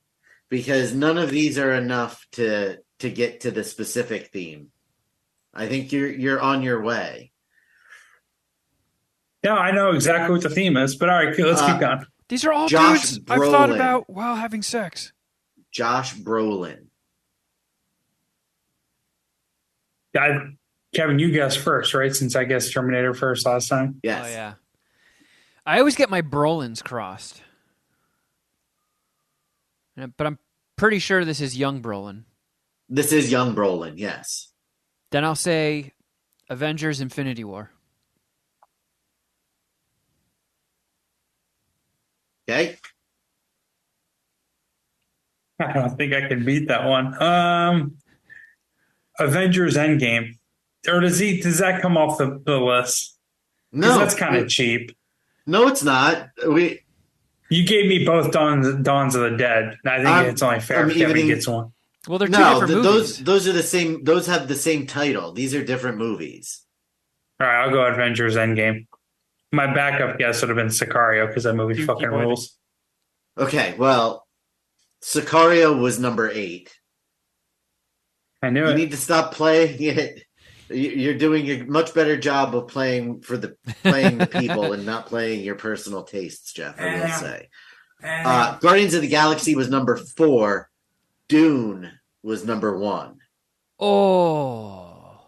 because none of these are enough to get to the specific theme. I think you're on your way. No, I know exactly what the theme is, but all right, let's keep going. These are all Josh dudes I've thought Brolin. about while having sex. Josh Brolin. Kevin, you guessed first, right? Since I guessed Terminator first last time. Yes. Oh, yeah. I always get my Brolins crossed. Yeah, but I'm pretty sure this is young Brolin. This is young Brolin, yes. Then I'll say Avengers Infinity War. Okay. I don't think I can beat that one. Avengers Endgame. Or does that come off the list? 'Cause No. that's kind of cheap. No, it's not. You gave me both Dawns of the Dead. I think it's only fair if Kevin gets one. Well, they're two No, different movies. those are the same. Those have the same title. These are different movies. All right, I'll go Avengers Endgame. My backup guess would have been Sicario because that movie Dookie fucking boy. rules. Okay, well, Sicario was number 8. I knew You it. need to stop playing it. You're doing a much better job of playing the people and not playing your personal tastes, Geoff. I will say. Guardians of the Galaxy was number 4. Dune was number 1. Oh.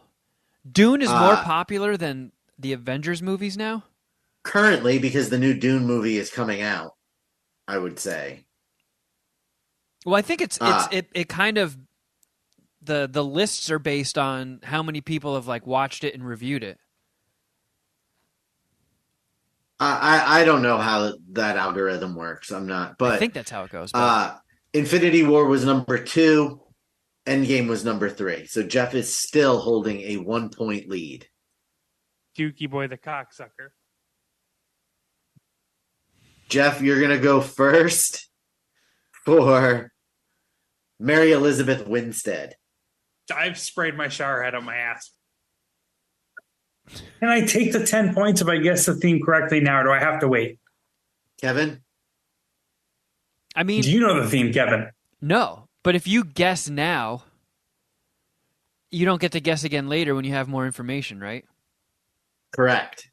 Dune is more popular than the Avengers movies now? Currently, because the new Dune movie is coming out, I would say. Well, I think it kind of the lists are based on how many people have like watched it and reviewed it. I don't know how that algorithm works. I'm not, but I think that's how it goes. But Infinity War was number 2. Endgame was number 3. So Geoff is still holding a 1-point lead. Dookie boy the cocksucker. Geoff, you're gonna go first for Mary Elizabeth Winstead. I've sprayed my shower head on my ass. Can I take the 10 points if I guess the theme correctly now, or do I have to wait? Kevin? I mean, Do you know the theme, Kevin? no. But if you guess now, you don't get to guess again later when you have more information, right? Correct.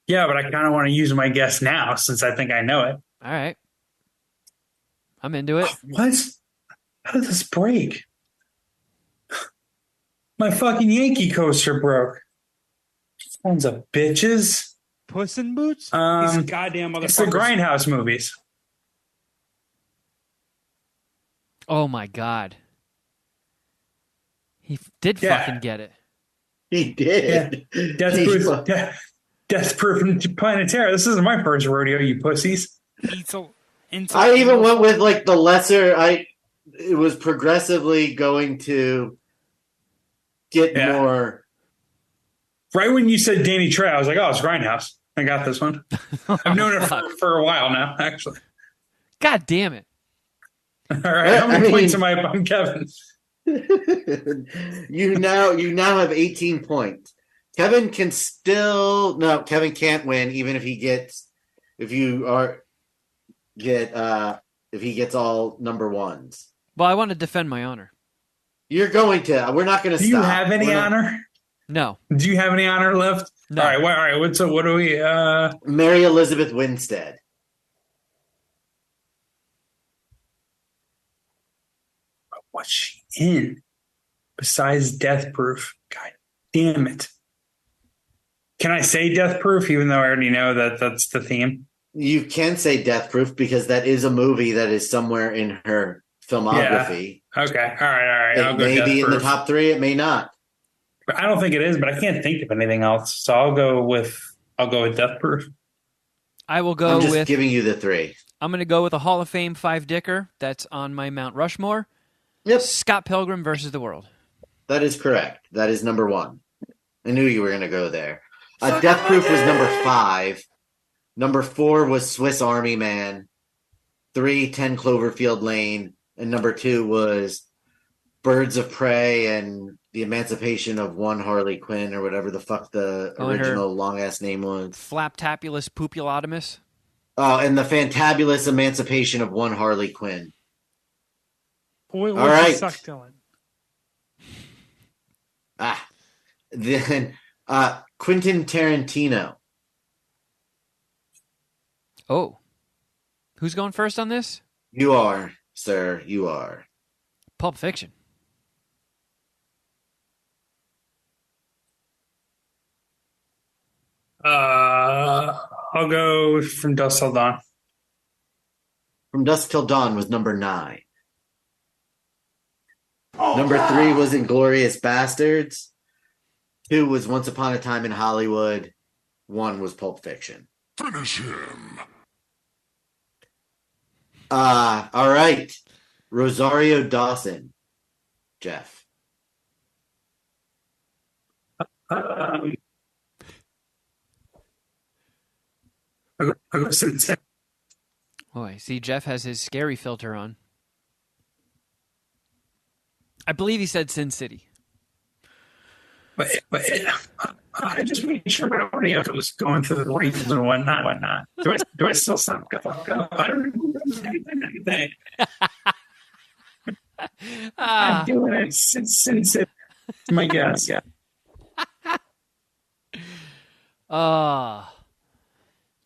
Yeah, but I kind of want to use my guess now since I think I know it. All right. I'm into it. What? How did this break? My fucking Yankee coaster broke. Sons of bitches. Puss in Boots? These goddamn It's the Grindhouse movies. Oh my god. He did Yeah. fucking get it. He did. Death Proof and Planetara. This isn't my first rodeo, you pussies. I even went with like the lesser. It was progressively going to get more. Right when you said Danny Trejo, I was like, oh, it's Grindhouse. I got this one. I've known it for a while now, actually. God damn it. All right, how many points am I up on Kevin? You now have 18 points. Kevin can't win even if he gets all number ones. Well, I want to defend my honor. You're going to. We're not going to stop. Do you have any honor? No. Do you have any honor left? No. All right. What do we? Mary Elizabeth Winstead. What's she in? Besides Death Proof. God damn it. Can I say Death Proof even though I already know that that's the theme? You can say Death Proof because that is a movie that is somewhere in her filmography. Yeah. Okay. All right. It may be in the top 3. It may not. I don't think it is, but I can't think of anything else. So I'll go with Death Proof. I will go I'm just with. giving you the three. I'm going to go with a Hall of Fame five-dicker that's on my Mount Rushmore. Yep. Scott Pilgrim versus the World. That is correct. That is number one. I knew you were going to go there. Death Proof was number 5. Number 4 was Swiss Army Man. 3, 10 Cloverfield Lane. And number 2 was Birds of Prey and the Emancipation of One Harley Quinn, or whatever the fuck the original long-ass name was. Flaptapulus Pupulotomus. Oh, and the Fantabulous Emancipation of One Harley Quinn. What All right. suck, Dylan? Then Quentin Tarantino. Oh. Who's going first on this? You are, sir. You are. Pulp Fiction. I'll go From Dusk Till Dawn. From Dusk Till Dawn was number 9. Number 3 was Inglourious Bastards. 2 was Once Upon a Time in Hollywood. 1 was Pulp Fiction. Finish him. All right. Rosario Dawson. Geoff. I'll go Sin City. Oh, I see Geoff has his scary filter on. I believe he said Sin City. But I just made sure everybody else was going through the reasons and whatnot. Do I still sound good? I don't remember anything. I'm doing it since my guess. Yeah.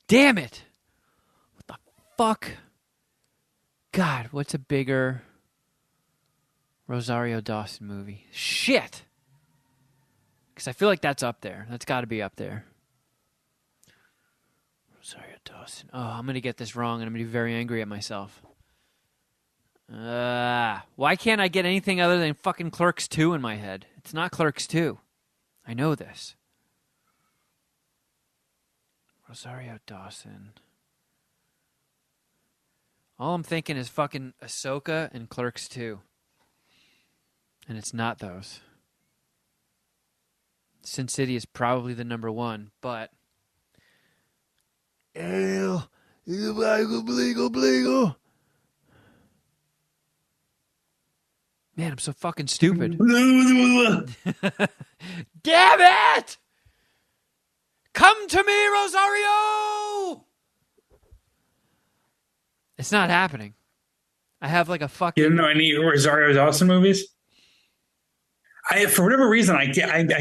Damn it. What the fuck? God, what's a bigger Rosario Dawson movie? Shit. Because I feel like that's up there. That's got to be up there. Rosario Dawson. Oh, I'm going to get this wrong and I'm going to be very angry at myself. Why can't I get anything other than fucking Clerks 2 in my head? It's not Clerks 2. I know this. Rosario Dawson. All I'm thinking is fucking Ahsoka and Clerks 2. And it's not those. Sin City is probably the number 1, but... Man, I'm so fucking stupid. Damn it! Come to me, Rosario! It's not happening. I have like a fucking... You don't know any Rosario Dawson movies? For whatever reason, I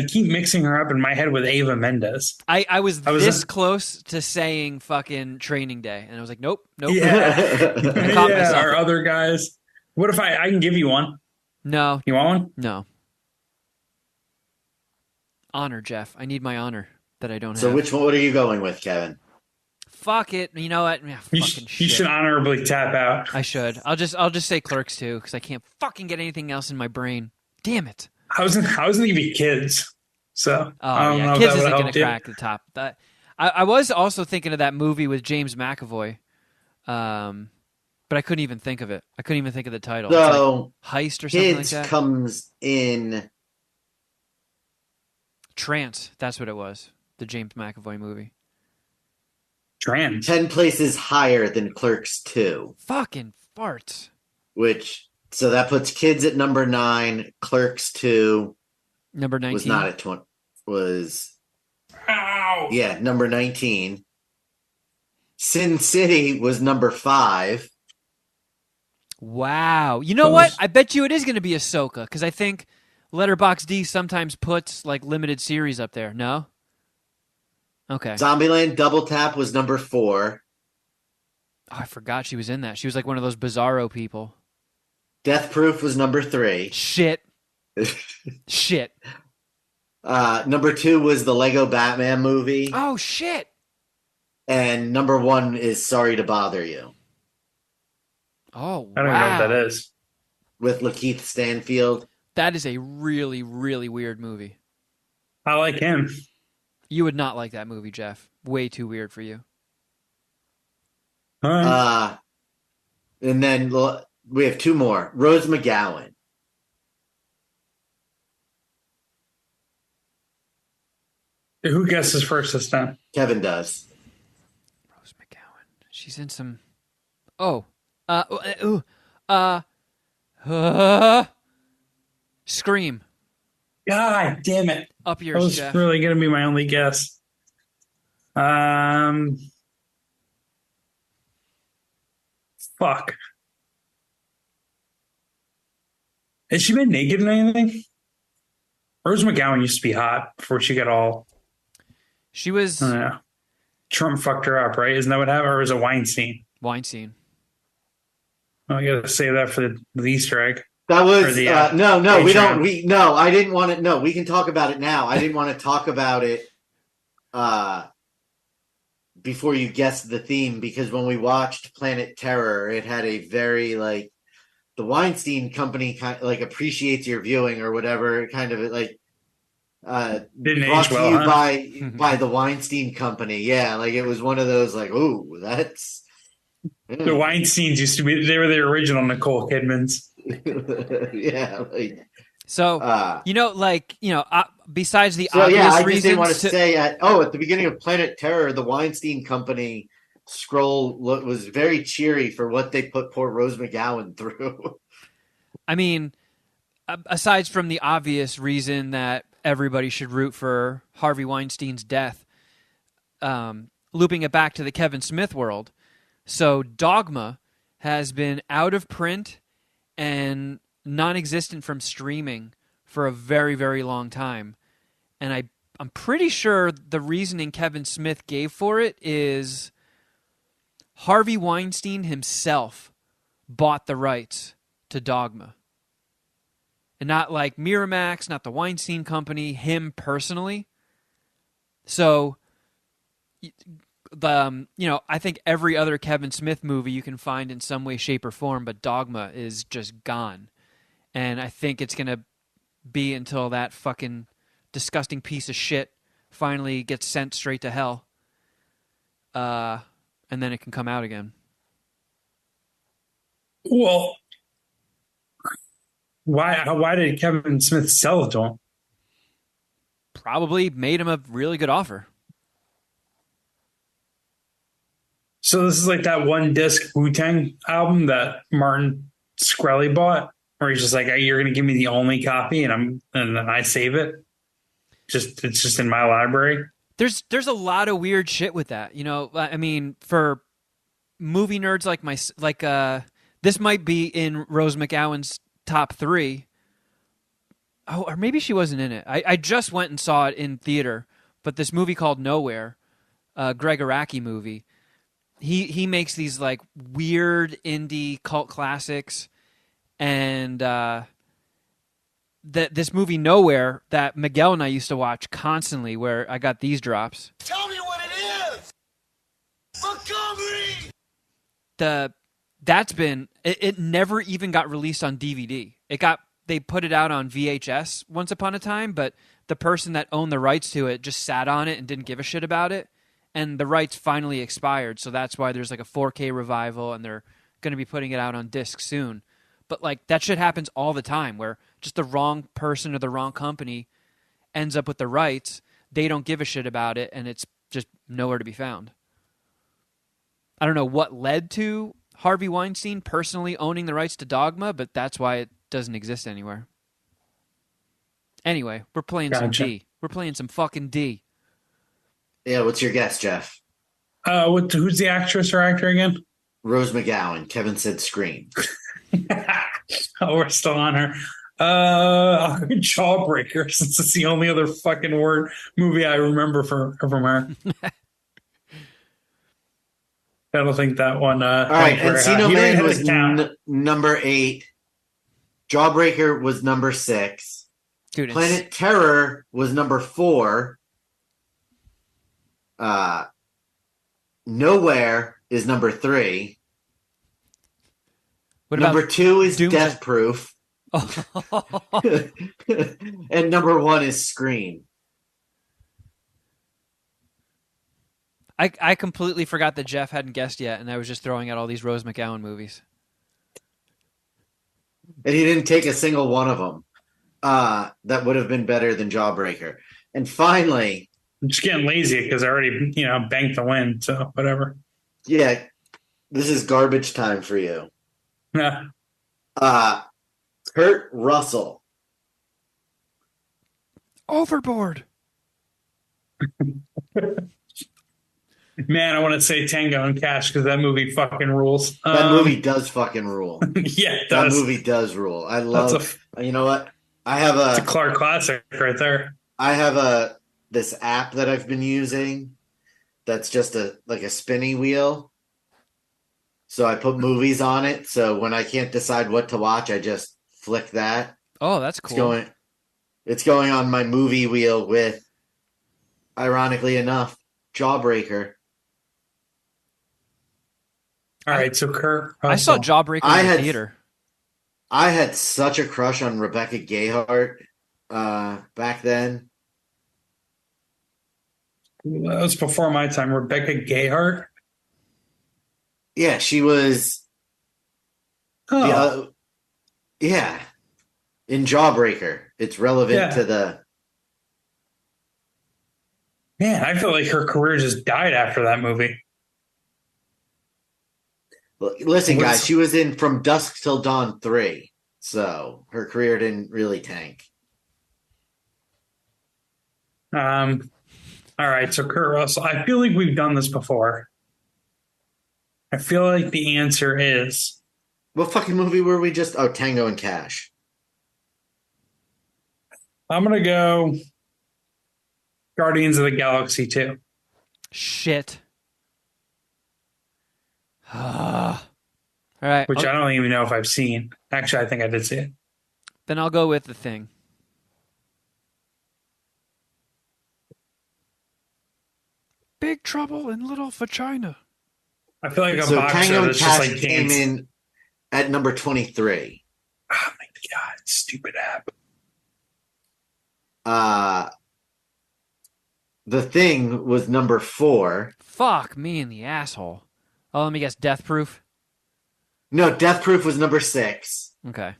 keep mixing her up in my head with Ava Mendes. I was this close to saying fucking Training Day, and I was like, nope. Yeah. I caught myself. Our other guys. What if I can give you one? No. You want one? No. Honor, Geoff. I need my honor that I don't have. So what are you going with, Kevin? Fuck it. You know what? Yeah, You should honorably tap out. I should. I'll just say Clerks 2 because I can't fucking get anything else in my brain. Damn it. I was gonna give you Kids. So oh yeah, Kids isn't gonna crack the top. I was also thinking of that movie with James McAvoy, but I couldn't even think of it. I couldn't even think of the title. So like Heist or something Kids like that. Comes in Trance. That's what it was. The James McAvoy movie. Trance. 10 places higher than Clerks 2. Fucking farts. So that puts Kids at number 9. Clerks 2 number 19 was not at 20. Was Ow. Yeah, number 19. Sin City was number 5. Wow. You know what? I bet you it is going to be Ahsoka because I think Letterboxd D sometimes puts like limited series up there. No? Okay. Zombieland Double Tap was number 4. Oh, I forgot she was in that. She was like one of those bizarro people. Death Proof was number 3. Shit. Number 2 was the Lego Batman movie. Oh, shit. And number 1 is Sorry to Bother You. Oh, wow. I don't even know what that is. With Lakeith Stanfield. That is a really, really weird movie. I like him. You would not like that movie, Geoff. Way too weird for you. All right. And then we have two more. Rose McGowan. Who guesses first this time? Kevin does. Rose McGowan. She's in some. Oh. Scream. God damn it. Up That yours, was Geoff. really going to be my only guess. Fuck. Has she been naked in anything? Rose McGowan used to be hot before she got all. She was Trump fucked her up, right? Isn't that what happened? Or was it Weinstein? Weinstein. Oh, I gotta save that for the Easter egg. That was the, no. Patreon. We don't. No, I didn't want to. No, we can talk about it now. I didn't want to talk about it before you guessed the theme, because when we watched Planet Terror, it had a very the Weinstein Company kind of appreciates your viewing or whatever, kind of Didn't brought age to well, you huh? by the Weinstein Company. Yeah, it was one of those ooh, that's The Weinsteins used to be. They were the original Nicole Kidmans. yeah. Besides the So obvious yeah, I just reasons didn't want to say at the beginning of Planet Terror, the Weinstein Company scroll was very cheery for what they put poor Rose McGowan through. I mean, aside from the obvious reason that everybody should root for Harvey Weinstein's death, looping it back to the Kevin Smith world. So Dogma has been out of print and non-existent from streaming for a very, very long time. And I'm pretty sure the reasoning Kevin Smith gave for it is Harvey Weinstein himself bought the rights to Dogma. And not like Miramax, not the Weinstein Company, him personally. So, I think every other Kevin Smith movie you can find in some way, shape, or form, but Dogma is just gone. And I think it's going to be until that fucking disgusting piece of shit finally gets sent straight to hell. And then it can come out again. Well, why did Kevin Smith sell it to him? Probably made him a really good offer. So this is like that one disc Wu-Tang album that Martin Shkreli bought, where he's just like, hey, "You're going to give me the only copy, and then I save it. It's just in my library." There's a lot of weird shit with that. I mean, for movie nerds this might be in Rose McGowan's top 3. Oh, or maybe she wasn't in it. I just went and saw it in theater, but this movie called Nowhere, Greg Araki movie. He makes these weird indie cult classics, and this movie Nowhere that Miguel and I used to watch constantly, where I got these drops. Tell me what it is! Montgomery! It never even got released on DVD. They put it out on VHS once upon a time, but the person that owned the rights to it just sat on it and didn't give a shit about it. And the rights finally expired, so that's why there's a 4K revival, and they're going to be putting it out on disc soon. But that shit happens all the time, where just the wrong person or the wrong company ends up with the rights. They don't give a shit about it, and it's just nowhere to be found. I don't know what led to Harvey Weinstein personally owning the rights to Dogma, but that's why it doesn't exist anywhere. Anyway, we're playing some D. We're playing some fucking D. Yeah, what's your guess, Geoff? Who's the actress or actor again? Rose McGowan. Kevin said Scream. Oh, we're still on her. Jawbreaker, since it's the only other fucking movie I remember from her. I don't think that one. All right, Encino Man was number 8. Jawbreaker was number 6. Dude, Planet Terror was number 4. Nowhere is number 3. Number 2 is Death Proof. And number 1 is Scream. I completely forgot that Geoff hadn't guessed yet, and I was just throwing out all these Rose McGowan movies. And he didn't take a single one of them that would have been better than Jawbreaker. And finally, I'm just getting lazy because I already, banked the win. So whatever. yeah, this is garbage time for you. Yeah. Kurt Russell. Overboard. Man, I want to say Tango and Cash because that movie fucking rules. That movie does fucking rule. Yeah, it That does. movie does rule. I love. You know what? It's a Clark classic right there. I have this app that I've been using. That's just a spinny wheel. So I put movies on it. So when I can't decide what to watch, I just flick that. Oh, that's cool. It's going on my movie wheel with, ironically enough, Jawbreaker. All right, so Kurt Russell. I saw Jawbreaker in the theater. I had such a crush on Rebecca Gayheart back then. That was before my time. Rebecca Gayheart? Yeah, she was. Oh. Yeah. In Jawbreaker. It's relevant to the. Man, I feel like her career just died after that movie. Listen, guys, she was in From Dusk Till Dawn 3, so her career didn't really tank. All right, so Kurt Russell. I feel like we've done this before. I feel like the answer is... What fucking movie were we just... Oh, Tango and Cash. I'm going to go Guardians of the Galaxy 2. Shit. All right. Which I don't even know if I've seen. Actually, I think I did see it. Then I'll go with The Thing. Big Trouble in Little Vagina. I feel like so boxer Tango and that's Cash just like came in at number 23. Oh my God, stupid app. The Thing was number 4. Fuck me in the asshole. Oh, let me guess. Death Proof? No, Death Proof was number 6. Okay.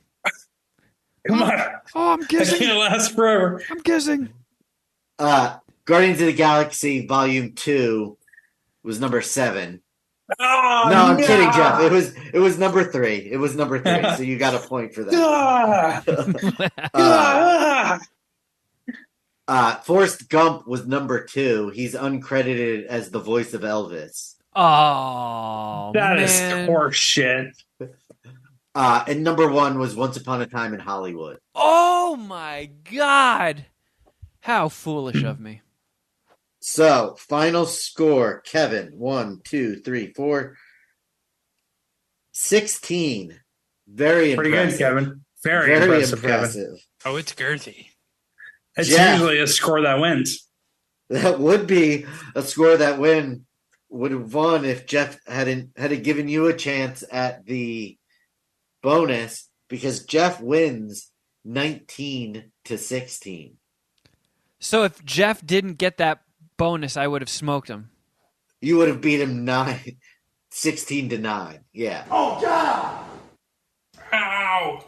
Come on. Oh, I'm That guessing. can't last forever. I'm guessing. Guardians of the Galaxy Volume 2 was number 7. Oh, no, I'm kidding, Geoff. It was number 3. It was number 3, so you got a point for that. Forrest Gump was number 2. He's uncredited as the voice of Elvis. Oh, that man. is horse shit. And number 1 was Once Upon a Time in Hollywood. Oh my God. How foolish of me. So, final score, Kevin, 1, 2, 3, 4, 16. Very impressive. Pretty good, Kevin. Very impressive, Kevin. Oh, it's girthy. It's Geoff. usually a score that wins. That would be a score that would have won if Geoff had given you a chance at the bonus, because Geoff wins 19-16. So if Geoff didn't get that bonus, I would have smoked him. You would have beat him 16-9. Yeah. Oh, God! Ow!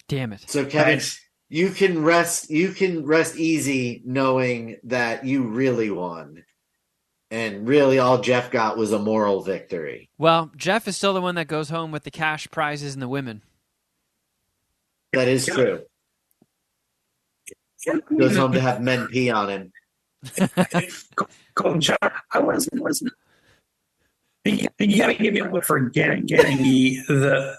Damn it. So Kevin, Nice. you can rest easy knowing that you really won. And really all Geoff got was a moral victory. Well, Geoff is still the one that goes home with the cash prizes and the women. That is true. Goes home to have men pee on him. Golden shower. I wasn't. You gotta give me a for getting the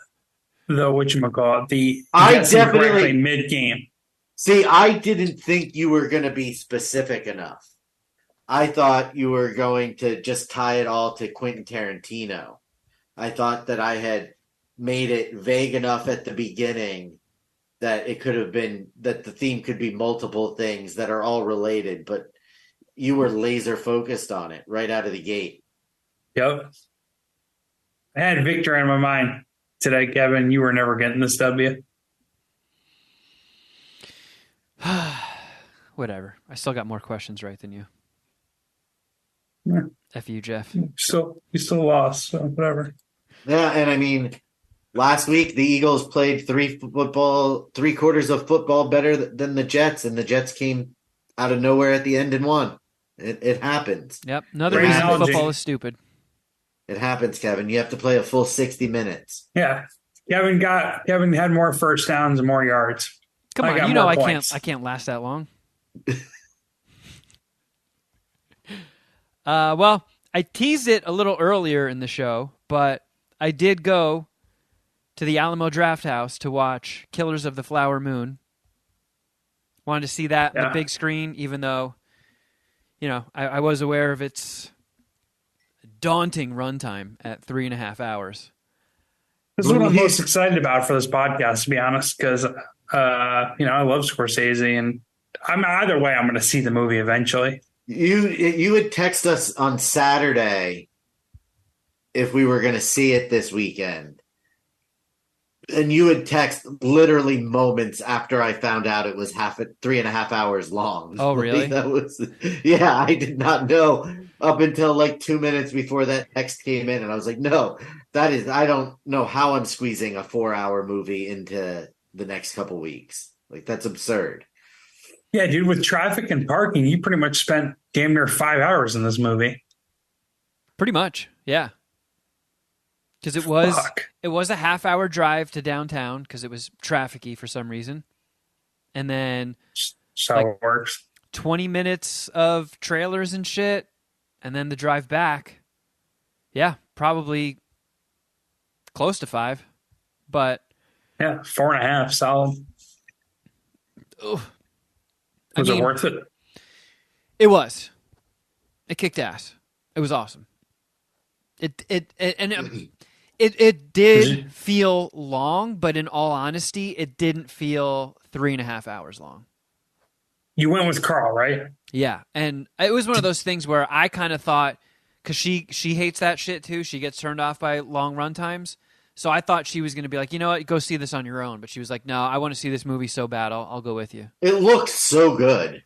whatchamacallit, the I guessing definitely- correctly mid-game. See, I didn't think you were going to be specific enough. I thought you were going to just tie it all to Quentin Tarantino. I thought that I had made it vague enough at the beginning that it could have been that the theme could be multiple things that are all related, but you were laser focused on it right out of the gate. Yep. I had Victor in my mind today, Kevin. You were never getting this W. Whatever. I still got more questions right than you. F you, Geoff. You still lost, so whatever. Yeah, and I mean, last week the Eagles played three quarters of football better than the Jets, and the Jets came out of nowhere at the end and won. It happens. Yep. Another Great reason analogy. football is stupid. It happens, Kevin. You have to play a full 60 minutes. Yeah. Kevin had more first downs and more yards. Come I on, got you know more I points. can't last that long. Well, I teased it a little earlier in the show, but I did go to the Alamo Draft House to watch Killers of the Flower Moon. Wanted to see that on the big screen, even though, I was aware of its daunting runtime at 3.5 hours. This is what I'm most excited about for this podcast, to be honest, because I love Scorsese, and either way, I'm going to see the movie eventually. You would text us on Saturday if we were going to see it this weekend. And you would text literally moments after I found out it was 3.5 hours long. Oh, really? I did not know up until like 2 minutes before that text came in. And I was like, no, I don't know how I'm squeezing a 4-hour movie into the next couple weeks. Like, that's absurd. Yeah, dude, with traffic and parking, you pretty much spent damn near 5 hours in this movie. Pretty much, yeah. Because it was a half-hour drive to downtown because it was trafficy for some reason. And then it works. 20 minutes of trailers and shit, and then the drive back. Yeah, probably close to 5. But yeah, 4.5, solid. Oof. Was it worth it? It was. It kicked ass. It was awesome. It did feel long, but in all honesty, it didn't feel 3.5 hours long. You went with Carl, right? Yeah, and it was one of those things where I kind of thought, because she hates that shit too. She gets turned off by long run times. So I thought she was going to be like, you know what, go see this on your own. But she was like, no, I want to see this movie so bad, I'll go with you. It looks so good.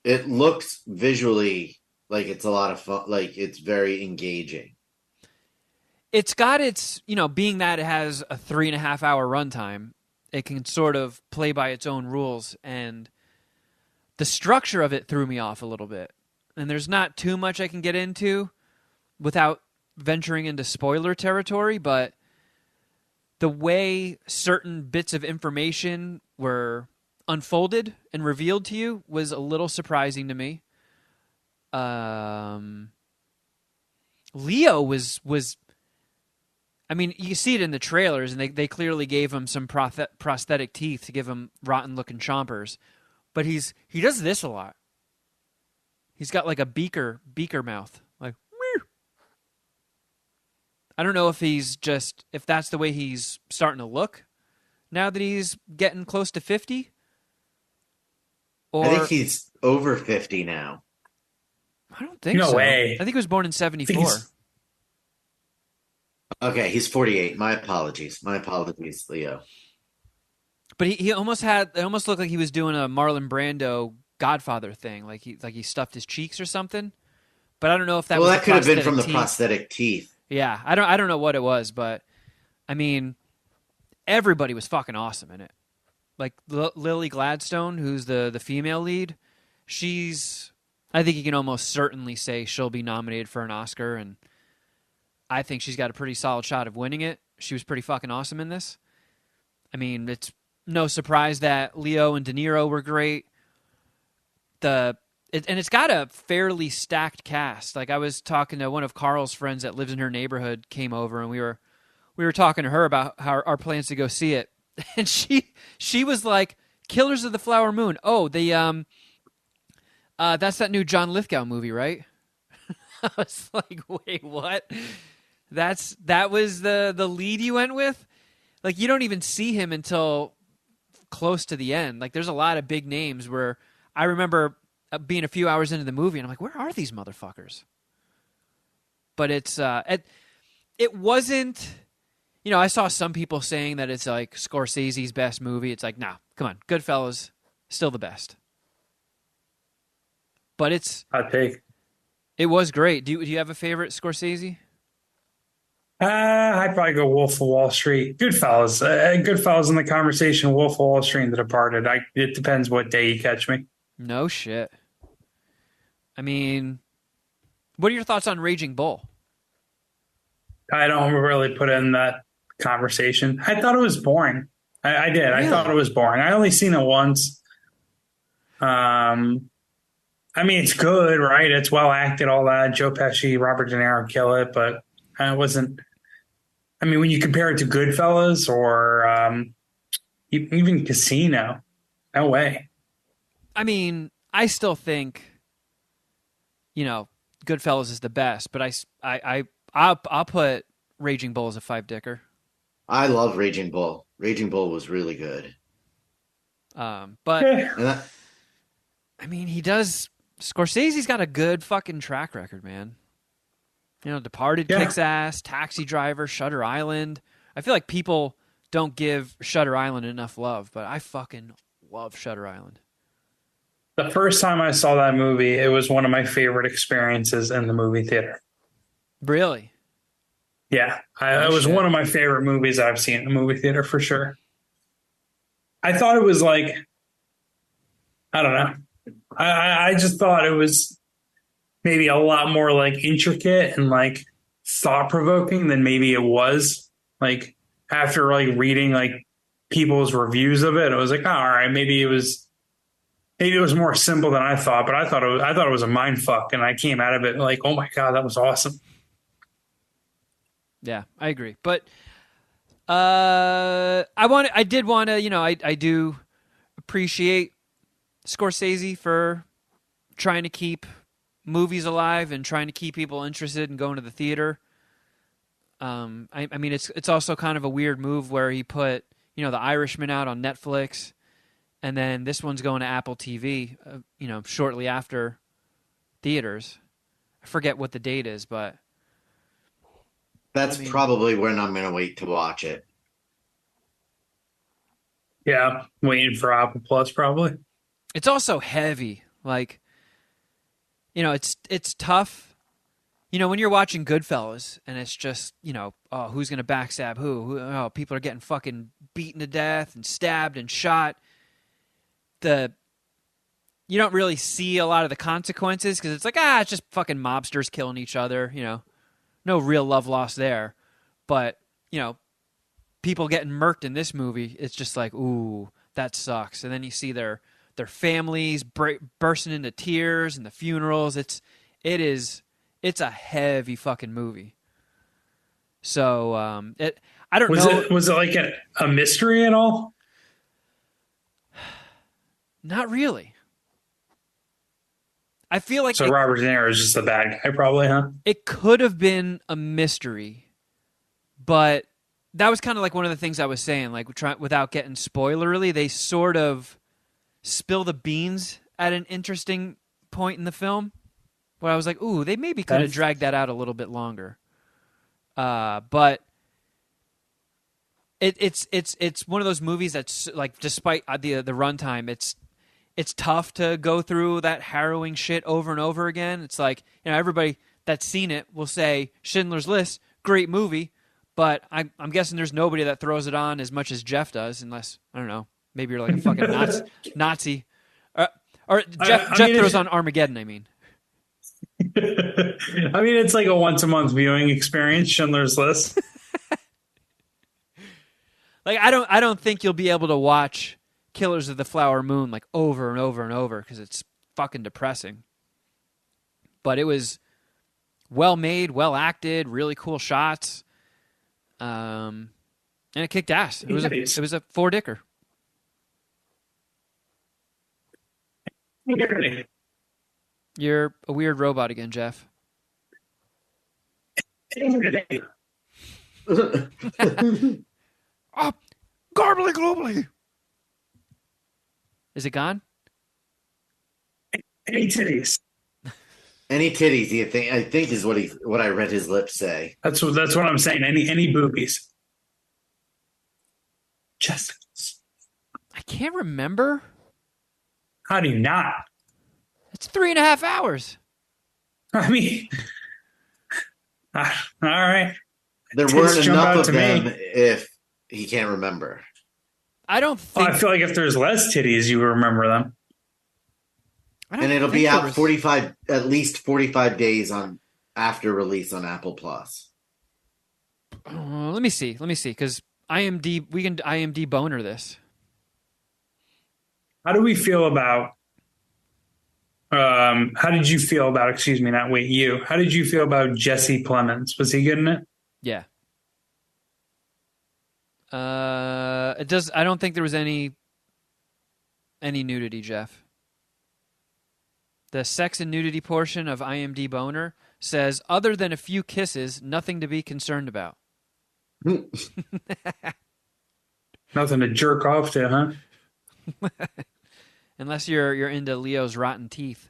It looks visually like it's a lot of fun. Like, it's very engaging. It's got its, being that it has a 3.5 hour runtime, it can sort of play by its own rules. And the structure of it threw me off a little bit. And there's not too much I can get into without venturing into spoiler territory, but the way certain bits of information were unfolded and revealed to you was a little surprising to me. Leo was I mean, you see it in the trailers, and they clearly gave him some prosthetic teeth to give him rotten-looking chompers. But he does this a lot. He's got like a beaker mouth. Like, meow. I don't know if that's the way he's starting to look now that he's getting close to 50. Or I think he's over 50 now. I don't think so. No way. I think he was born in 74. Okay, he's 48. My apologies, Leo. But he almost it almost looked like he was doing a Marlon Brando Godfather thing, like he stuffed his cheeks or something. But I don't know if that was that could have been from the teeth. prosthetic teeth. Yeah, I don't know what it was, but I mean, everybody was fucking awesome in it. Like Lily Gladstone, who's the female lead, I think you can almost certainly say she'll be nominated for an Oscar, and I think she's got a pretty solid shot of winning it. She was pretty fucking awesome in this. I mean, it's no surprise that Leo and De Niro were great. And it's got a fairly stacked cast. Like, I was talking to one of Carl's friends that lives in her neighborhood, came over, and we were talking to her about our plans to go see it. And she was like, Killers of the Flower Moon. Oh, that's that new John Lithgow movie, right? I was like, wait, what? That was the lead you went with? Like, you don't even see him until close to the end. Like, there's a lot of big names where I remember being a few hours into the movie, and I'm like, where are these motherfuckers? But it wasn't, I saw some people saying that it's like Scorsese's best movie. It's like, nah, come on, Goodfellas, still the best. But I take. It was great. Do you have a favorite Scorsese? I'd probably go Wolf of Wall Street. Goodfellas. Goodfellas in the conversation. Wolf of Wall Street and The Departed. It depends what day you catch me. No shit. I mean, what are your thoughts on Raging Bull? I don't really put in that conversation. I thought it was boring. I did. Really? I thought it was boring. I only seen it once. I mean, it's good, right? It's well acted, all that. Joe Pesci, Robert De Niro kill it, but I wasn't. I mean, when you compare it to Goodfellas or even Casino, no way. I mean, I still think, Goodfellas is the best, but I'll put Raging Bull as a 5-dicker. I love Raging Bull. Raging Bull was really good. But I mean, Scorsese's got a good fucking track record, man. Departed kicks ass, Taxi Driver, Shutter Island. I feel like people don't give Shutter Island enough love, but I fucking love Shutter Island. The first time I saw that movie, it was one of my favorite experiences in the movie theater. Really? Yeah. It was one of my favorite movies I've seen in the movie theater for sure. I thought it was like, I don't know. I just thought it was maybe a lot more like intricate and like thought provoking than maybe it was. Like after like reading like people's reviews of it, I was like, oh, all right, maybe it was more simple than I thought. But I thought it was a mind fuck, and I came out of it like, oh my god, that was awesome. Yeah, I agree. But I do appreciate Scorsese for trying to keep movies alive and trying to keep people interested in going to the theater. I mean, it's also kind of a weird move where he put, The Irishman out on Netflix, and then this one's going to Apple TV, shortly after theaters. I forget what the date is, but that's probably when I'm going to wait to watch it. Yeah, waiting for Apple Plus probably. It's also heavy. Like, it's tough. When you're watching Goodfellas and it's just, who's going to backstab who? People are getting fucking beaten to death and stabbed and shot. You don't really see a lot of the consequences because it's like, it's just fucking mobsters killing each other, No real love lost there. But, people getting murked in this movie, it's just like, ooh, that sucks. And then you see their families bursting into tears and the funerals. It's a heavy fucking movie. So I don't know. Was it like a mystery at all? Not really. I feel like Robert De Niro is just the bad guy, probably, huh? It could have been a mystery, but that was kind of like one of the things I was saying. Like, without getting spoilerly, they sort of spill the beans at an interesting point in the film, where I was like, "Ooh, they maybe could have dragged that out a little bit longer." But it's one of those movies that's like, despite the runtime, it's tough to go through that harrowing shit over and over again. It's like, everybody that's seen it will say Schindler's List, great movie, but I'm guessing there's nobody that throws it on as much as Geoff does, unless, I don't know, maybe you're like a fucking Nazi. Or Geoff throws on Armageddon, I mean. I mean, it's like a once-a-month viewing experience, Schindler's List. Like, I don't think you'll be able to watch Killers of the Flower Moon like over and over and over because it's fucking depressing. But it was well made, well acted, really cool shots, and it kicked ass. It was a 4-dicker. You're a weird robot again, Geoff. Garbly globally. Is it gone? Any titties? Any titties? You think? I think is what I read his lips say. That's what I'm saying. Any boobies? Just. I can't remember. How do you not? It's 3.5 hours. I mean, all right. There Tits weren't jump enough out of to them me. if he can't remember. I don't Well, think. I feel like if there's less titties, you remember them. And it'll think be there out was- 45, at least 45 days on after release on Apple Plus. Let me see, because we can IMD boner this. How do we feel about? How did you feel about? Excuse me, not wait. You. How did you feel about Jesse Plemons? Was he good in it? Yeah. It does. I don't think there was any nudity, Jeff. The sex and nudity portion of IMD boner says, other than a few kisses, nothing to be concerned about. Nothing to jerk off to, huh? Unless you're into Leo's rotten teeth.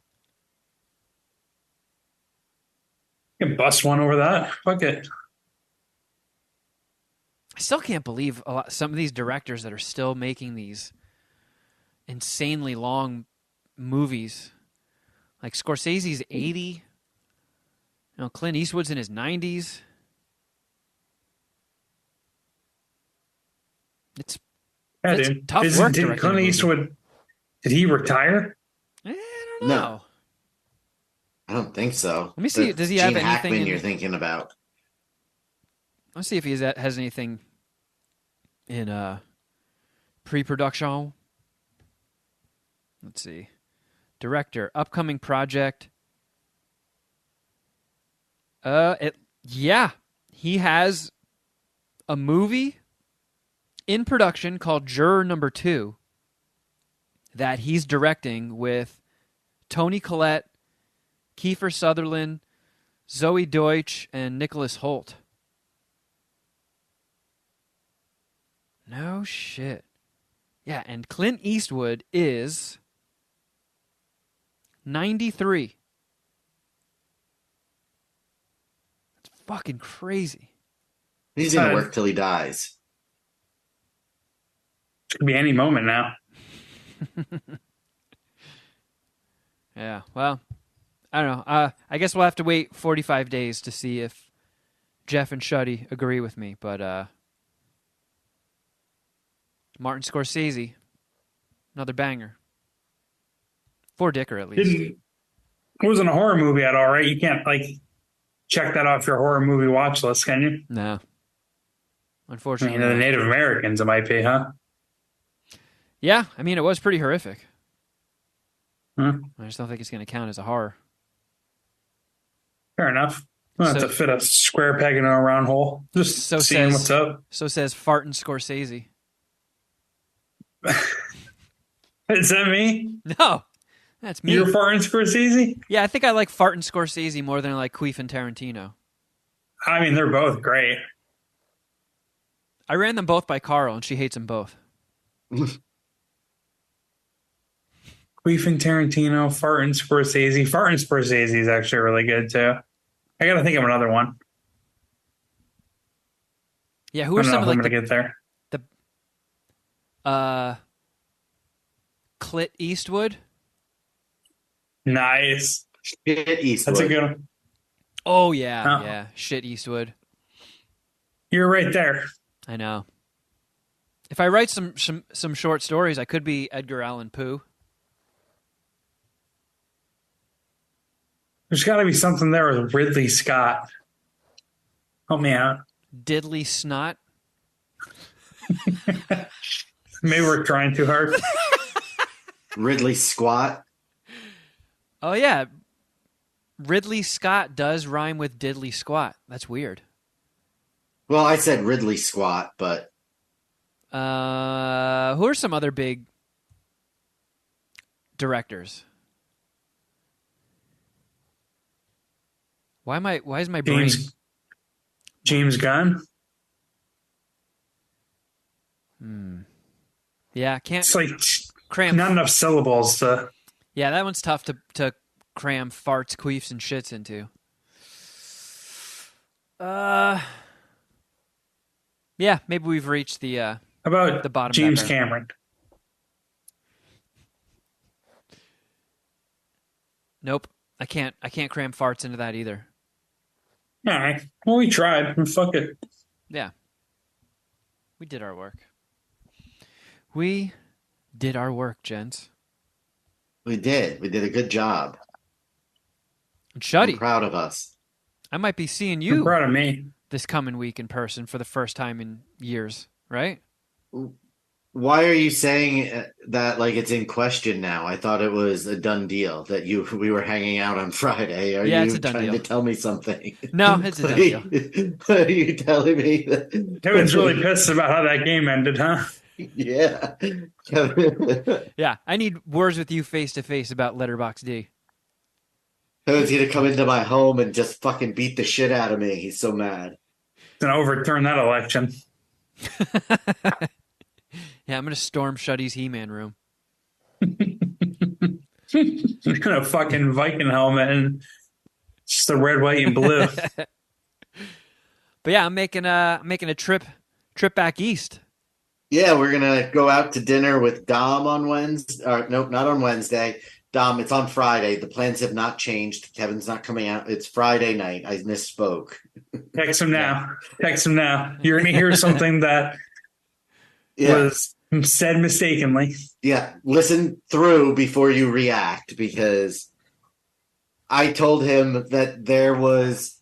You can bust one over that. Fuck it. I still can't believe some of these directors that are still making these insanely long movies. Like Scorsese's 80. You know, Clint Eastwood's in his 90s. It's Dude. tough work Did directing a Clint movie. Eastwood? Did he retire? I don't know. No. I don't think so. Let me see, That's does he have Gene anything Hackman in- you're thinking about? Let's see if he has anything in pre-production. Let's see. Director, upcoming project. He has a movie in production called Juror Number 2 that he's directing with Toni Collette, Kiefer Sutherland, Zoe Deutsch, and Nicholas Hoult. No shit. Yeah, and Clint Eastwood is 93. That's fucking crazy. He's going to work till he dies. Could be any moment now. Yeah, well, I don't know. I guess we'll have to wait 45 days to see if Geoff and Shuddy agree with me, but Martin Scorsese, another banger. For Dicker, at least. It wasn't a horror movie at all, right? You can't, check that off your horror movie watch list, can you? No. I Unfortunately. mean, the Native Americans, it might be, huh? Yeah, I mean, it was pretty horrific. Huh? I just don't think it's going to count as a horror. Fair enough. We'll have to fit a square peg into a round hole. Just seeing what's up. So says Fartin Scorsese. Is that me? No, that's me. You're farting Scorsese? Yeah, I think I like Fartin Scorsese more than I like Queef and Tarantino. I mean, they're both great. I ran them both by Carl, and she hates them both. Queef and Tarantino, Fartin Scorsese. Fartin Scorsese is actually really good, too. I got to think of another one. Yeah, who are some of I'm going to get there. Clint Eastwood? Nice. Shit Eastwood. That's a good one. Oh, yeah, yeah. Shit Eastwood. You're right there. I know. If I write some short stories, I could be Edgar Allan Poe. There's got to be something there with Ridley Scott. Help me out. Diddley Snot. Maybe we're trying too hard. Ridley Squat. Oh, yeah. Ridley Scott does rhyme with diddly squat. That's weird. Well, I said Ridley Squat, but... Who are some other big directors? Why is my brain... James Gunn? Yeah, can't... It's like cram. not enough syllables to... Yeah, that one's tough to cram farts, queefs, and shits into. Yeah, maybe we've reached the How about the bottom. James Cameron? Nope. I can't cram farts into that either. All right. Well, we tried. Fuck it. Yeah. We did our work. We did our work, gents. We did. We did a good job. And I'm Shuddy, proud of us. I might be seeing You're you proud of me. this coming week in person for the first time in years, right? Why are you saying that like it's in question now? I thought it was a done deal that we were hanging out on Friday. Are Yeah, you it's a done trying deal. to tell me something? No, it's a done deal. Are you telling me that Kevin's really pissed about how that game ended, huh? Yeah. Yeah, I need words with you face to face about Letterboxd D. Kevin's gonna come into my home and just fucking beat the shit out of me. He's so mad. Gonna overturn that election. Yeah, I'm gonna storm Shuddy's He-Man room. A fucking Viking helmet and just the red, white, and blue. But yeah, I'm making a trip back east. Yeah, we're gonna go out to dinner with Dom on Wednesday. Or nope, not on Wednesday. Dom, it's on Friday. The plans have not changed. Kevin's not coming out. It's Friday night. I misspoke. Text him now. Text him now. You're gonna hear something that was said mistakenly. Yeah, listen through before you react, because I told him that there was,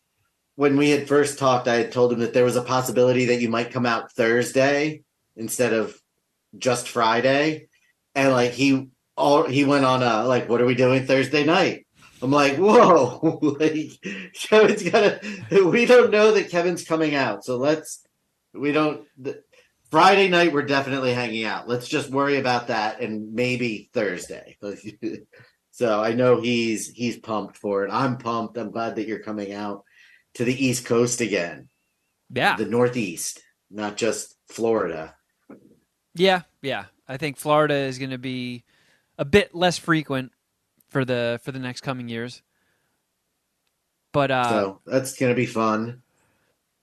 when we had first talked, I had told him that there was a possibility that you might come out Thursday instead of just Friday. And like he went on a like, what are we doing Thursday night? I'm like, whoa, like Kevin's we don't know that Kevin's coming out. So Friday night, we're definitely hanging out. Let's just worry about that and maybe Thursday. So I know he's pumped for it. I'm pumped. I'm glad that you're coming out to the East Coast again. Yeah. The Northeast, not just Florida. Yeah. I think Florida is going to be a bit less frequent for the next coming years. But so that's going to be fun.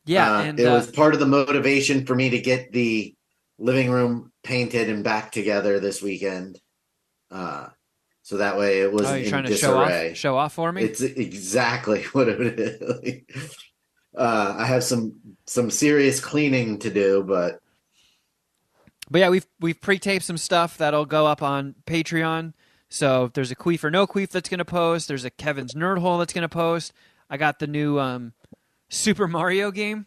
Yeah, and it was part of the motivation for me to get the living room painted and back together this weekend. So that way it wasn't you're in trying to disarray. show off for me? It's exactly what it is. I have some serious cleaning to do, but yeah, we've pre-taped some stuff that'll go up on Patreon. So there's a Queef or No Queef that's going to post. There's a Kevin's Nerd Hole that's going to post. I got the new Super Mario game,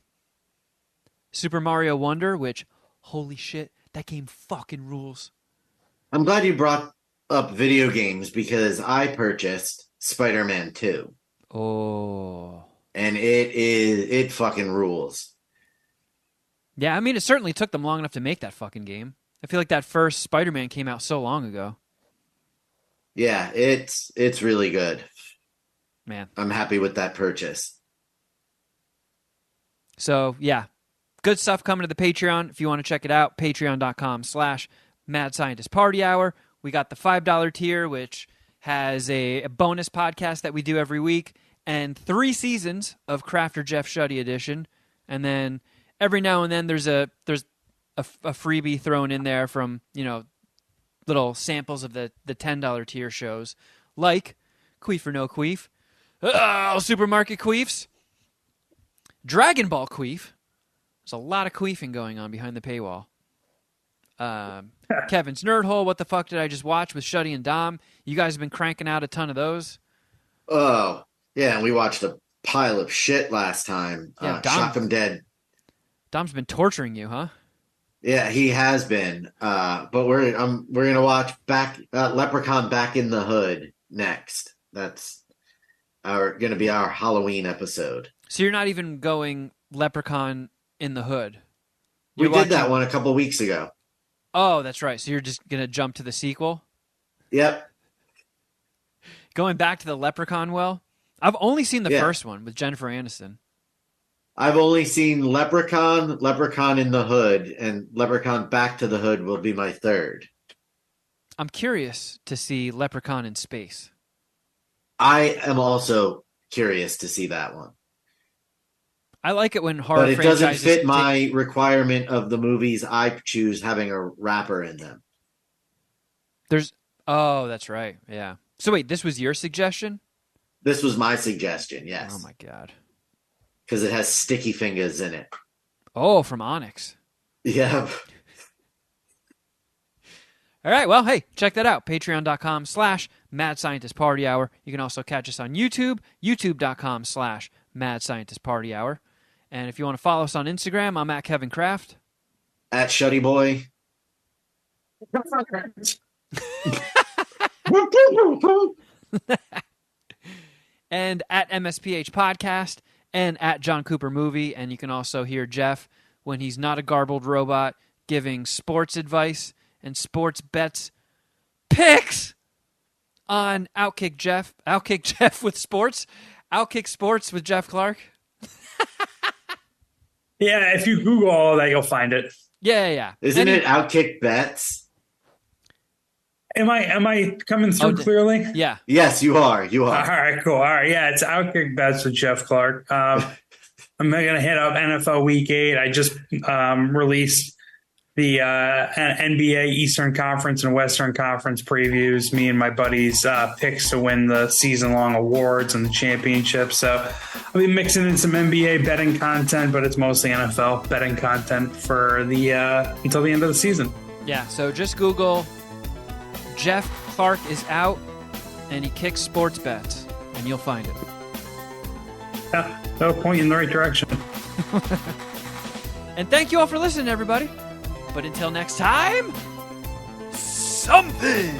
Super Mario Wonder, which, holy shit, that game fucking rules. I'm glad you brought up video games because I purchased Spider-Man 2. Oh. And it fucking rules. Yeah, I mean, it certainly took them long enough to make that fucking game. I feel like that first Spider-Man came out so long ago. Yeah, it's really good. Man. I'm happy with that purchase. So, yeah, good stuff coming to the Patreon. If you want to check it out, patreon.com/Mad Scientist Party Hour. We got the $5 tier, which has a bonus podcast that we do every week, and 3 seasons of Crafter Geoff Shuddy edition. And then every now and then there's a freebie thrown in there from, little samples of the $10 tier shows, like Queef or No Queef, Supermarket Queefs, Dragon Ball Queef. There's a lot of queefing going on behind the paywall. Kevin's Nerd Hole, What the Fuck Did I Just Watch with Shuddy and Dom. You guys have been cranking out a ton of those. Oh, yeah, and we watched a pile of shit last time. Yeah, Shock 'em Dead. Dom's been torturing you, huh? Yeah, he has been. But we're gonna watch Leprechaun Back in the Hood next. That's gonna be our Halloween episode. So you're not even going Leprechaun in the Hood. We did that one a couple weeks ago. Oh, that's right. So you're just gonna jump to the sequel? Yep. Going back to the Leprechaun well? I've only seen the first one with Jennifer Aniston. I've only seen Leprechaun, Leprechaun in the Hood, and Leprechaun Back to the Hood will be my third. I'm curious to see Leprechaun in space. I am also curious to see that one. I like it when horror but it franchises doesn't fit my requirement of the movies I choose having a rapper in them. Oh, that's right. Yeah. So wait, this was your suggestion? This was my suggestion, yes. Oh, my God. Because it has sticky fingers in it. Oh, from Onyx. Yeah. All right, well, hey, check that out. Patreon.com/Mad Scientist Party Hour. You can also catch us on YouTube, youtube.com/Mad Scientist Party Hour. And if you want to follow us on Instagram, I'm at Kevin Kraft. At Shuddy Boy. And at MSPH Podcast, and at John Cooper Movie. And you can also hear Geoff when he's not a garbled robot giving sports advice and sports bets picks on Outkick Geoff with sports, Outkick Sports with Geoff Clark. Yeah, if you Google all of that, you'll find it. Yeah. Isn't it Outkick Bets? Am I coming through clearly? Yeah. Yes, you are. You All are. right, cool. All right, yeah, it's Outkick Bets with Geoff Clark. I'm going to hit up NFL Week 8. I just released the NBA Eastern Conference and Western Conference previews, me and my buddies' picks to win the season-long awards and the championship. So I'll be mixing in some NBA betting content, but it's mostly NFL betting content for the until the end of the season. Yeah, so just Google Geoff Clark is out and he kicks sports bets, and you'll find it. Yeah, that'll point you in the right direction. And thank you all for listening, everybody. But until next time, something